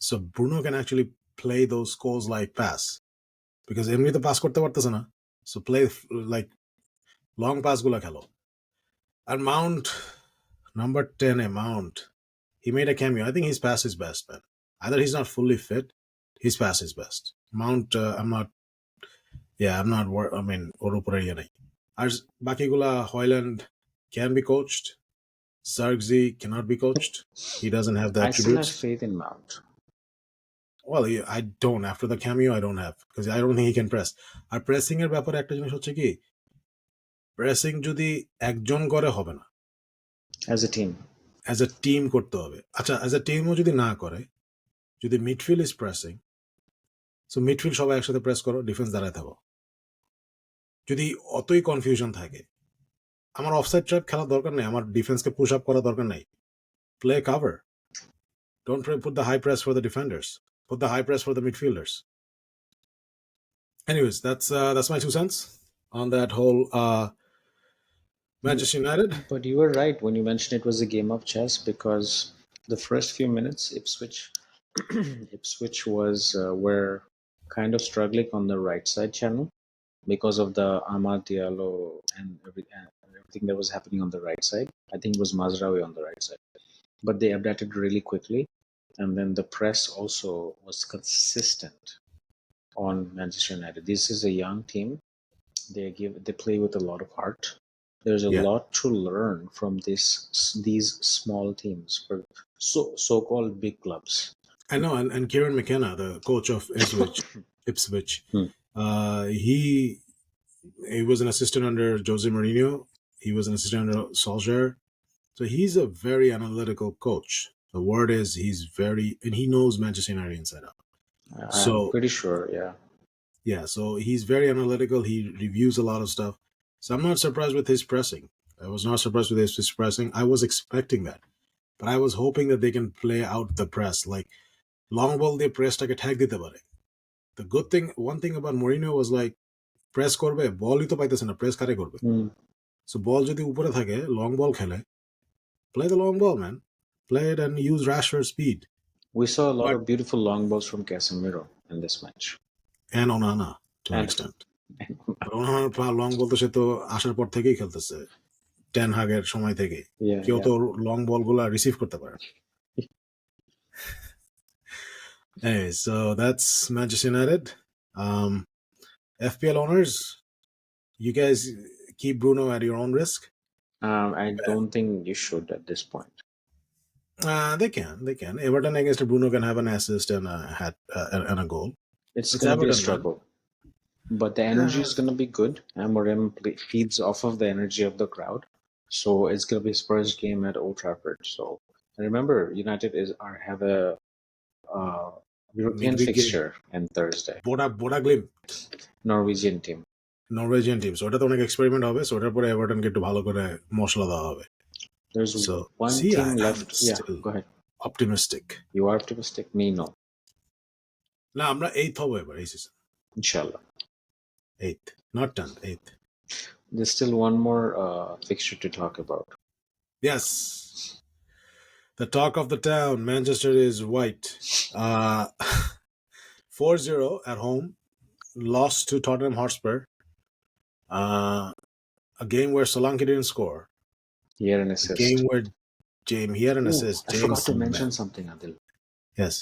Speaker 2: so Bruno can actually play those goals like pass because এমনিতে pass করতে পারতেছে না so play like long pass গুলা খেলো and Mount number 10 Mount he made a cameo I think his pass is best man either he's not fully fit his pass is best Mount I'm not I mean ওর উপরে ইয়ে নাই আর বাকিগুলা Hoyland can be coached Zargzi cannot be coached he doesn't have the
Speaker 1: I still have
Speaker 2: attributes
Speaker 1: faith in Mount.
Speaker 2: well I don't after the cameo I don't have because I don't think he can press R pressing এর ব্যাপারে একটা জিনিস হচ্ছে কি pressing যদি একজন করে হবে না
Speaker 1: As a team.
Speaker 2: As a team করতে হবে আচ্ছা অ্যাজ এ টিমও যদি না করে যদি midfield is pressing so midfield সবাই একসাথে প্রেস করো ডিফেন্স দাঁড়ায় থাকো যদি অতই কনফিউশন থাকে আমার অফসাইড ট্র্যাপ খেলার দরকার নেই আমার ডিফেন্সকে পুশ আপ করার দরকার নেই play cover don't put the high press for the defenders put the high press for the midfielders anyways that's my 2 cents on that whole Manchester United.
Speaker 1: But you were right when you mentioned it was a game of chess because the first few minutes, Ipswich were kind of struggling on the right side channel because of the Amad Diallo and everything that was happening on the right side. I think it was Mazraoui on the right side. But they adapted really quickly. And then the press also was consistent on Manchester United. This is a young team. They play with a lot of heart. There's a lot to learn from these small teams for so-called big clubs.
Speaker 2: I know, and Kieran McKenna, the coach of Ipswich, he was an assistant under Jose Mourinho. He was an assistant under Solskjaer. So he's a very analytical coach. The word is and he knows Manchester United inside out.
Speaker 1: I'm pretty sure, yeah.
Speaker 2: Yeah, so he's very analytical. He reviews a lot of stuff. So I'm not surprised with his pressing. I was not surprised with his pressing. I was expecting that. But I was hoping that they can play out the press. Like, long ball, they pressed like a tag dite pare. The good thing, one thing about Mourinho was like, press korbe, ball ito paitase na, press kare korbe. So ball jodi upore thake, long ball khele, play the long ball, man. Play it and use Rashford's speed.
Speaker 1: We saw a lot of beautiful long balls from Casemiro in this match.
Speaker 2: And Onana, to an extent. Onana long ball to সে তো আসার পর থেকেই খেলতেছে ten হাগের সময় থেকে কেউ তো long ball গুলা রিসিভ করতে পারে Hey, so that's Manchester United. FPL owners, you guys keep Bruno at your own risk?
Speaker 1: I don't think you should at this point.
Speaker 2: They can. Everton against Bruno can have an assist and a goal.
Speaker 1: It's going to be a struggle. But the energy is going to be good. Amorim feeds off of the energy of the crowd. So it's going to be his first game at Old Trafford. So remember, United have a European fixture on Thursday.
Speaker 2: Boda Glim.
Speaker 1: Norwegian team.
Speaker 2: So ওটা তো অনেক experiment হবে so ওটার পরে এভারটনকে একটু ভালো করে মশলা দেওয়া হবে
Speaker 1: There's one team left. Yeah, go ahead.
Speaker 2: Optimistic.
Speaker 1: You are optimistic? Me, no.
Speaker 2: না আমরা 8th হবো এবার এই season
Speaker 1: Inshallah.
Speaker 2: 8th, not 10th, 8th.
Speaker 1: There's still one more fixture to talk about.
Speaker 2: Yes. The talk of the town, Manchester is white. 4-0 at home. Lost to Tottenham Hotspur. A game where Solanke didn't score.
Speaker 1: He had an assist.
Speaker 2: A game where he had an assist.
Speaker 1: I forgot to mention something, Adil.
Speaker 2: Yes.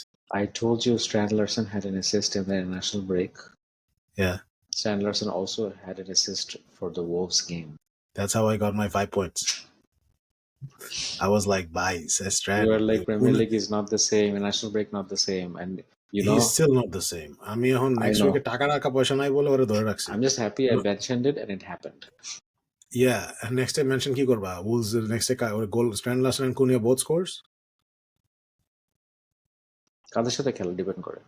Speaker 1: I told you Strand Larsen had an assist in the international break.
Speaker 2: Yeah.
Speaker 1: Strand Larsen also had an assist for the Wolves game.
Speaker 2: That's how I got my 5 points. I was like, bye, Strand.
Speaker 1: You were like, Premier League is not the same, international break not the same, and you know
Speaker 2: he's still not the same. আমি এখন next week টাকা রাখা পয়সা নাই বলে ওরে ধরে রাখছি.
Speaker 1: I'm just happy I mentioned it and it happened.
Speaker 2: Yeah, and next time mention কি করবা? Wolves next day or goal Strand Larsen and Cunha both scores?
Speaker 1: কাদের সাথে খেলা ডিপেন্ড করে.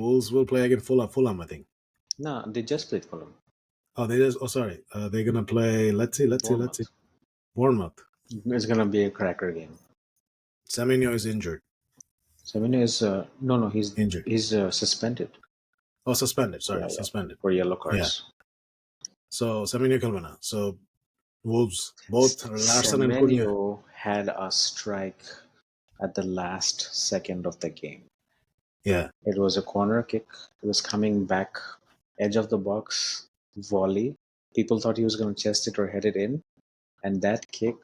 Speaker 2: Wolves will play against Fulham, I think.
Speaker 1: No, they just played Fulham.
Speaker 2: Oh, sorry. They're gonna play. Let's see. Bournemouth.
Speaker 1: It's gonna be a cracker game.
Speaker 2: Semenyo is injured.
Speaker 1: Semenyo is no,
Speaker 2: Injured.
Speaker 1: he's suspended.
Speaker 2: Oh, suspended. Sorry,
Speaker 1: Yeah,
Speaker 2: suspended.
Speaker 1: for yellow
Speaker 2: Yeah.
Speaker 1: cards.
Speaker 2: So Semenyo খেলবে না. So Wolves, both Larson and Cunha.
Speaker 1: Semenyo had a strike at the last second of the game.
Speaker 2: Yeah.
Speaker 1: It was a corner kick. It was coming back, edge of the box, volley. People thought he was going to chest it or head it in, and that kick,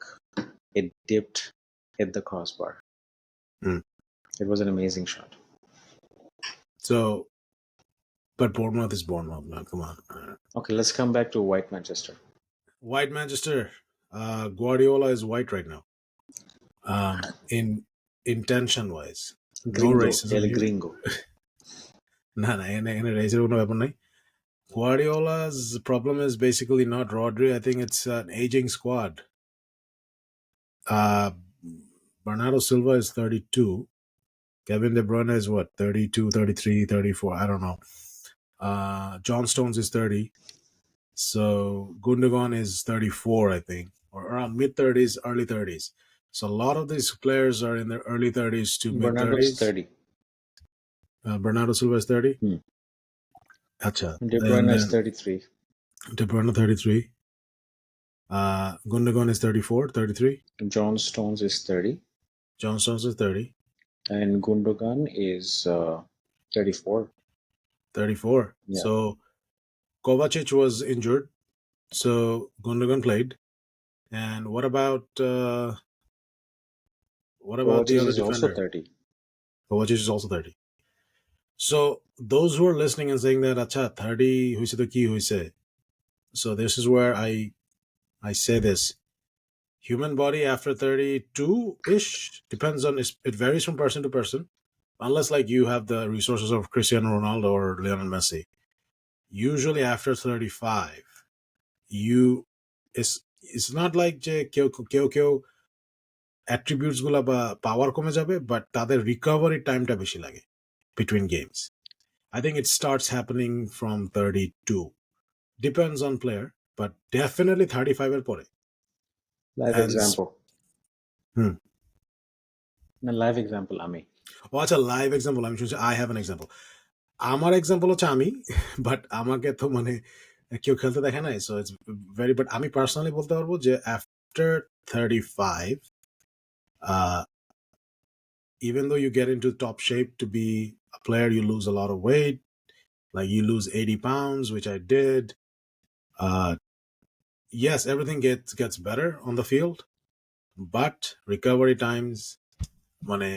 Speaker 1: it dipped, hit the crossbar.
Speaker 2: Mm.
Speaker 1: It was an amazing shot.
Speaker 2: So, but Bournemouth is Bournemouth, man. Come on.
Speaker 1: Okay, let's come back to White Manchester.
Speaker 2: White Manchester. Guardiola is white right now. In intention wise, no
Speaker 1: Gringo,
Speaker 2: racism
Speaker 1: El
Speaker 2: here.
Speaker 1: Gringo.
Speaker 2: না এনে racism কোনো ব্যাপার নাই. Guardiola's problem is basically not Rodri. I think it's an aging squad. Bernardo Silva is 32. Kevin De Bruyne is what, 32, 33, 34. I don't know. John Stones is 30. So Gundogan is 34, I think, or around mid 30s, early 30s. So a lot of these players are in their early 30s to mid
Speaker 1: Bernardo's
Speaker 2: 30s.
Speaker 1: 30.
Speaker 2: Bernardo Silva is 30. Acha.
Speaker 1: De Bruyne is 33.
Speaker 2: De Bruyne 33. Gundogan is 34, 33.
Speaker 1: John Stones is 30.
Speaker 2: John Stones is 30.
Speaker 1: And Gundogan is 34.
Speaker 2: 34.
Speaker 1: Yeah.
Speaker 2: So Kovacic was injured. So Gundogan played. And what about the
Speaker 1: Kovacic
Speaker 2: other
Speaker 1: is also
Speaker 2: defender?
Speaker 1: 30.
Speaker 2: Kovacic is also 30. So those who are listening and saying that acha 30 huise to ki huise. So this is where I say this. Human body after 32-ish depends on, it varies from person to person. Unless like you have the resources of Cristiano Ronaldo or Lionel Messi. Usually after 35, it's not like যে কেউ attributes গুলা বা power কমে যাবে, but তাদের recovery timeটা বেশি লাগে between games. I think it starts happening from 32. Depends on player, but definitely 35 এর পরে.
Speaker 1: Live
Speaker 2: And
Speaker 1: example. Na live example আমি.
Speaker 2: What's a live example? আমি শুনছি I have an example. আমার এক্সাম্পল হচ্ছে আমি, বাট আমাকে তো মানে কেউ খেলতে দেখে নাই, সো ইটস ভেরি, বাট আমি পার্সোনালি বলতে পারবো যে after 35, even though you get into top shape to be a player, you lose a lot of weight, like you lose 80 pounds, which I did. Yes, everything gets better on the field, but recovery times, মানে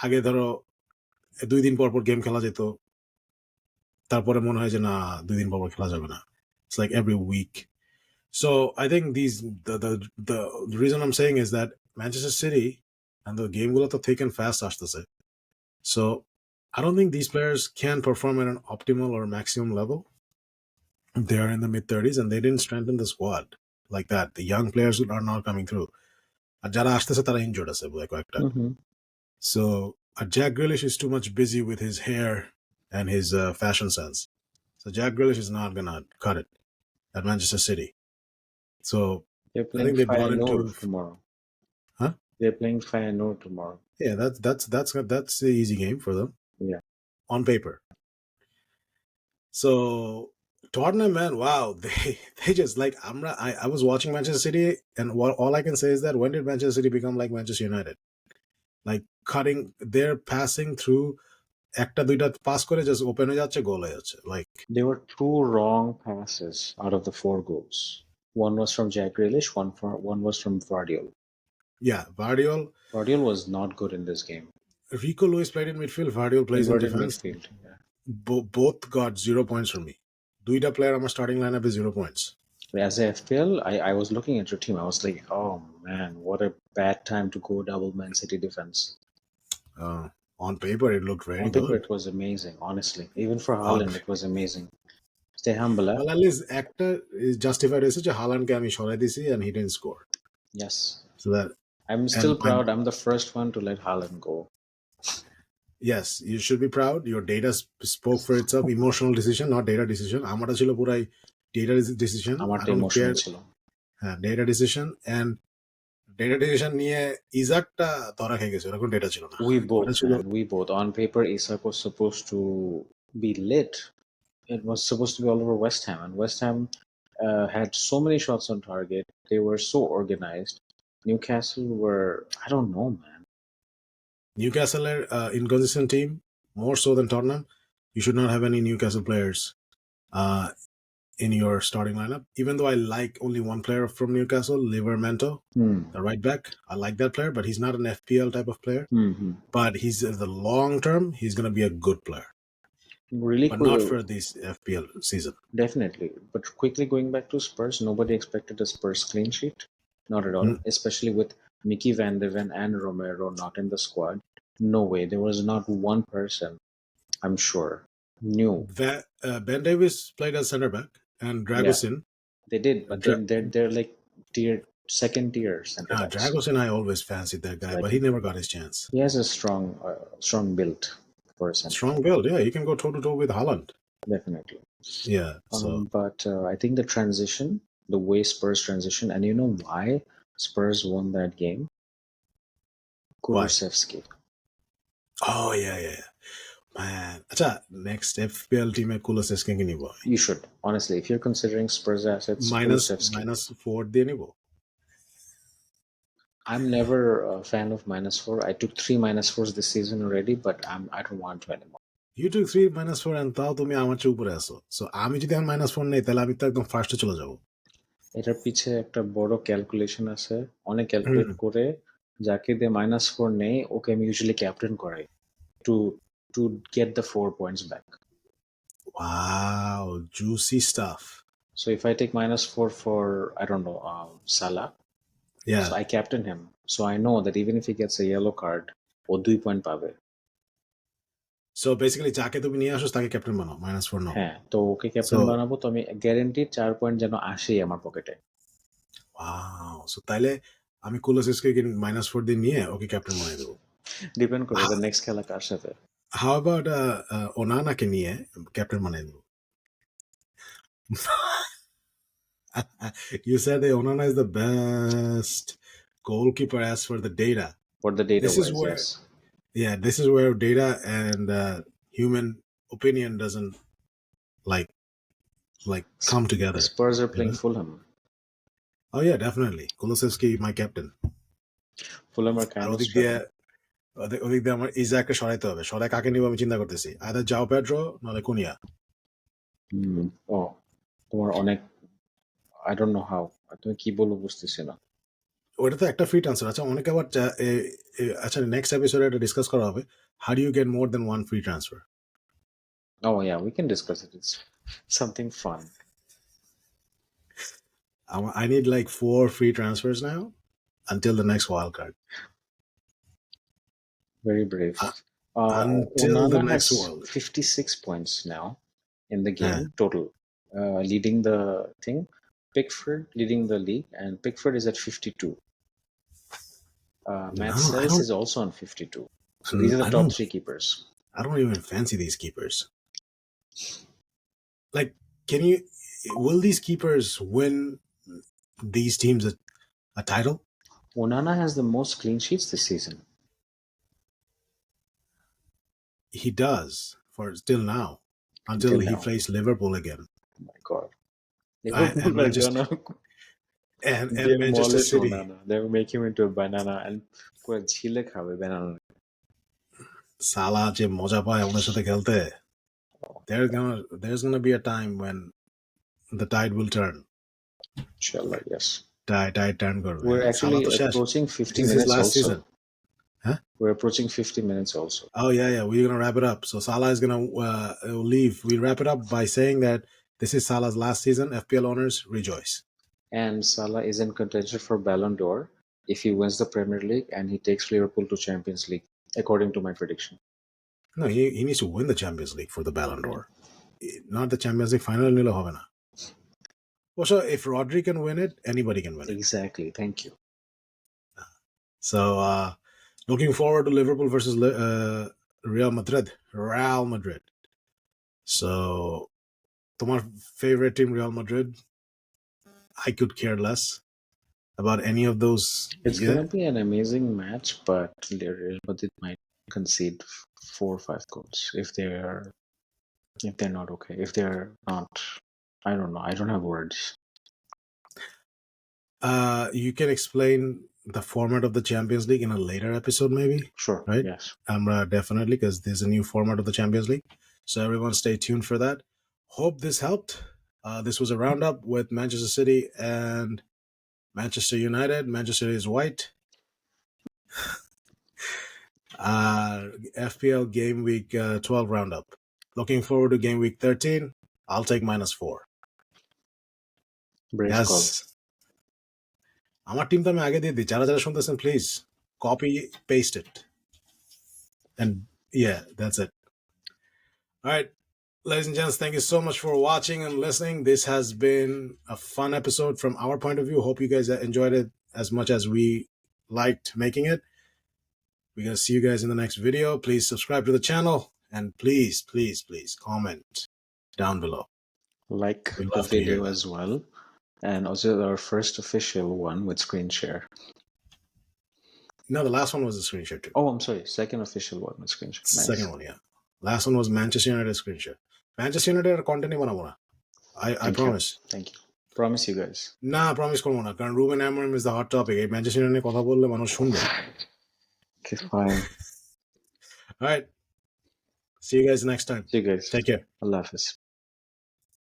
Speaker 2: আগে ধরো 2 দিন পর পর game খেলা যেত, তারপরে মনে হয় যে না 2 দিন পর খেলা যাবে না. It's like every week. So I think the reason I'm saying is that Manchester City and the game গুলো তো thick and fast আসতেছে. So I don't think these players can perform at an optimal or maximum level. They are in the mid 30s and they didn't strengthen the squad like that. The young players are not coming through. আর যারা আসতেছে তারা injured আছে বলে কয়েকটা. So Jack Grealish is too much busy with his hair and his fashion sense. So Jack Grealish is not gonna cut it at Manchester City. So
Speaker 1: They're
Speaker 2: I
Speaker 1: playing
Speaker 2: think they brought into
Speaker 1: Feyenoord tomorrow.
Speaker 2: Huh?
Speaker 1: They're playing Feyenoord tomorrow.
Speaker 2: Yeah, that's the easy game for them.
Speaker 1: Yeah.
Speaker 2: On paper. So Tottenham, man, wow, they just like I was watching Manchester City, and all I can say is that when did Manchester City become like Manchester United? Like cutting, they're passing through একটা দুইটা pass করে just open হয়ে যাচ্ছে, গোল হয়ে যাচ্ছে. Like
Speaker 1: There were 2 wrong passes out of the 4 goals. One was from Jack Grealish, one was from Vardiol.
Speaker 2: yeah, Vardiol
Speaker 1: was not good in this game.
Speaker 2: Rico Lewis played in midfield, Vardiol plays in
Speaker 1: Inverted
Speaker 2: defense.
Speaker 1: midfield. Yeah.
Speaker 2: Both got 0 points from me. দুইটা player আমার starting lineup is 0 points.
Speaker 1: As a FPL, I was looking at your team. I was like, oh man, what a bad time to go double Man City defense.
Speaker 2: On paper, it looked very
Speaker 1: On paper,
Speaker 2: good.
Speaker 1: it was amazing, honestly. Even for Haaland, it was amazing. Stay humble.
Speaker 2: Well, at least actor is justified as such a Haaland কে আমি সরাই দিছি and he didn't score.
Speaker 1: Yes.
Speaker 2: So that
Speaker 1: I'm still proud. I'm the first one to let Haaland go.
Speaker 2: Yes, you should be proud. Your data spoke for itself. Emotional decision, not data decision. আমারটা ছিল পুরাই data decision.
Speaker 1: আমারটা
Speaker 2: I don't
Speaker 1: emotional
Speaker 2: care.
Speaker 1: ছিল।
Speaker 2: Data decision, and data decision নিয়ে ইজাকটা ধরা খেয়ে গেছে, ওরকম ডেটা ছিল না।
Speaker 1: We
Speaker 2: ওটা
Speaker 1: both,
Speaker 2: ছিল
Speaker 1: man. We both. On paper, Isak was supposed to be lit. It was supposed to be all over West Ham, and West Ham had so many shots on target. They were so organized. Newcastle were, I don't know, man.
Speaker 2: নিউক্যাসলের inconsistent team, more so than Tottenham. You should not have any Newcastle players uh, in your starting lineup. Even though I like only one player from Newcastle, Livermento, the right back. I like that player, but he's not an FPL type of player.
Speaker 1: Mm-hmm.
Speaker 2: But he's the long term, he's going to be a good player,
Speaker 1: Really
Speaker 2: but
Speaker 1: cool.
Speaker 2: not for this FPL season.
Speaker 1: Definitely. But quickly going back to Spurs, nobody expected a Spurs clean sheet. Not at all. Especially with Mickey Van de Ven and Romero not in the squad. No way. There was not one person, I'm sure, knew.
Speaker 2: Ben Davis played as center back, and Dragosin.
Speaker 1: They did, but they're like second tier center backs.
Speaker 2: Dragosin, I always fancied that guy, but he never got his chance.
Speaker 1: He has a strong build for a center.
Speaker 2: Strong build, yeah. He can go toe to toe with Haaland.
Speaker 1: Definitely.
Speaker 2: Yeah. So,
Speaker 1: but I think the transition, the way Spurs transition, and you know why Spurs won that game? Kulusevski.
Speaker 2: Oh yeah. Man, acha, next FPL team e Kulusevski ke nibo.
Speaker 1: You should, honestly, if you're considering Spurs assets,
Speaker 2: -4 দিয়ে নিবো.
Speaker 1: I'm never a fan of -4. I took 3 -4s this season already, but I don't want to anymore.
Speaker 2: You took 3 -4 and তাও তুমি আমার চেয়ে উপরে আছো। So আমি যদি এখন -4 নেই তাহলে আমি তো একদম ফার্স্টে চলে যাব।
Speaker 1: এটার পিছে একটা বড় ক্যালকুলেশন আছে। অনেক ক্যালকুলেট করে যাকে দিয়ে -4 নেই ওকে আমি ইউজুয়ালি ক্যাপ্টেন করাই to get the 4 points back.
Speaker 2: Wow, juicy stuff.
Speaker 1: So if I take -4 for, I don't know, Salah,
Speaker 2: yeah,
Speaker 1: so I captain him. So I know that even if he gets a yellow card, ও 2 point পাবে।
Speaker 2: So basically যাকে তুমি নিয়ে আসো তাকে captain বানাও, -4 নাও।
Speaker 1: হ্যাঁ, তো ওকে ক্যাপ্টেন বানাবো, তো আমি গ্যারান্টি 4 পয়েন্ট যেন আসেই আমার পকেটে।
Speaker 2: Wow, so তাইলে আমি কুলাসেসকে -4 দিয়ে নিয়ে ওকে ক্যাপ্টেন বানিয়ে দেবো।
Speaker 1: ডিপেন্ড করে the next খেলা কার সাথে।
Speaker 2: How about ওনানাকে নিয়ে ক্যাপ্টেন বানিয়ে দেবো? You said that Onana is the best goalkeeper as for the data.
Speaker 1: For the data
Speaker 2: this
Speaker 1: wise,
Speaker 2: is where,
Speaker 1: yes.
Speaker 2: Yeah, this is where data and human opinion doesn't like come together.
Speaker 1: Spurs are playing Fulham.
Speaker 2: Oh yeah, definitely. Kulusevski, my captain.
Speaker 1: Fulham are kind of
Speaker 2: ওদিক দিয়ে আমার ইজাককে সরাইতে হবে। সরাই কাকে নিব আমি চিন্তা করতেছি। আইদার জাও পেড্রো নাহলে কুনিয়া।
Speaker 1: তোমার অনেক, I don't know how, তুমি কি বলবো বুঝতেছি না।
Speaker 2: ওটা তো একটা ফ্রি ট্রান্সফার। আচ্ছা, অনেকে আবার আচ্ছা নেক্সট এপিসোডে এটা ডিসকাস করা হবে। How do you get more than one free transfer?
Speaker 1: Oh yeah, we can discuss it. It's something fun.
Speaker 2: I need like 4 free transfers now until the next wild card.
Speaker 1: Very brave.
Speaker 2: Until the next
Speaker 1: has
Speaker 2: world.
Speaker 1: 56 points now in the game total, leading the thing. Pickford leading the league, and Pickford is at 52. Matt Sells is also on 52. So these are the top 3 keepers.
Speaker 2: I don't even fancy these keepers. Like, will these keepers win these teams a title?
Speaker 1: Onana has the most clean sheets this season.
Speaker 2: He does, for still now, until he plays Liverpool again.
Speaker 1: Oh my God.
Speaker 2: And Manchester City.
Speaker 1: They will make him into a banana and chile খাবে banana.
Speaker 2: Salah যে মজা পায় আমাদের সাথে খেলতে। There's gonna be a time when the tide will turn.
Speaker 1: Inshallah, yes.
Speaker 2: Tide turn করবে।
Speaker 1: We're actually approaching 50 minutes
Speaker 2: last
Speaker 1: also.
Speaker 2: Season. Huh?
Speaker 1: We're approaching 50 minutes also.
Speaker 2: Oh yeah, we're gonna wrap it up. So Salah is gonna leave. We wrap it up by saying that this is Salah's last season. FPL owners rejoice.
Speaker 1: And Salah is in contention for Ballon d'Or if he wins the Premier League and he takes Liverpool to Champions League, according to my prediction.
Speaker 2: No, he needs to win the Champions League for the Ballon d'Or. Not the Champions League final nilo hobe na. Also, if Rodri can win it, anybody can win it.
Speaker 1: Exactly. Thank you.
Speaker 2: So, looking forward to Liverpool versus Real Madrid. So, তোমার favorite team Real Madrid? I could care less. about any of those
Speaker 1: It's
Speaker 2: either?
Speaker 1: gonna be an amazing match, but Real Madrid might concede 4 or 5 goals if they're not okay. If they're not, I don't know. I don't have words.
Speaker 2: You can explain the format of the Champions League in a later episode, maybe,
Speaker 1: Sure.
Speaker 2: right?
Speaker 1: Yes.
Speaker 2: Definitely, because there's a new format of the Champions League. So everyone stay tuned for that. Hope this helped. This was a roundup with Manchester City and Manchester United. Manchester is white. FPL Game Week 12 roundup. Looking forward to Game Week 13. I'll take -4.
Speaker 1: Brave
Speaker 2: Yes.
Speaker 1: call.
Speaker 2: আমার team তো আমি আগে দিয়ে দিই, যারা যারা শুনতেছেন please copy paste it and yeah, that's it. All right, ladies and gents, thank you so much for watching and listening. This has been a fun episode from our point of view. Hope you guys enjoyed it as much as we liked making it. We're gonna see you guys in the next video. Please subscribe to the channel and please comment down below.
Speaker 1: Like
Speaker 2: We
Speaker 1: the
Speaker 2: love to hear
Speaker 1: video
Speaker 2: that.
Speaker 1: as well, and also our first official one with screen share.
Speaker 2: No, the last one was a screen share too.
Speaker 1: Oh, I'm sorry. Second official one with screen share. Nice.
Speaker 2: Second one, yeah. Last one was Manchester United screen share. Manchester United content বানাবো না. I
Speaker 1: Thank you.
Speaker 2: promise.
Speaker 1: Thank you. Promise you guys.
Speaker 2: না, promise করবো না, কারণ Ruben Amorim is the hot topic. এই Manchester United নিয়ে কথা বললে মানুষ শুনবে।
Speaker 1: Okay, fine.
Speaker 2: All right. See you guys next time.
Speaker 1: See you guys.
Speaker 2: Take care.
Speaker 1: Allah Hafiz.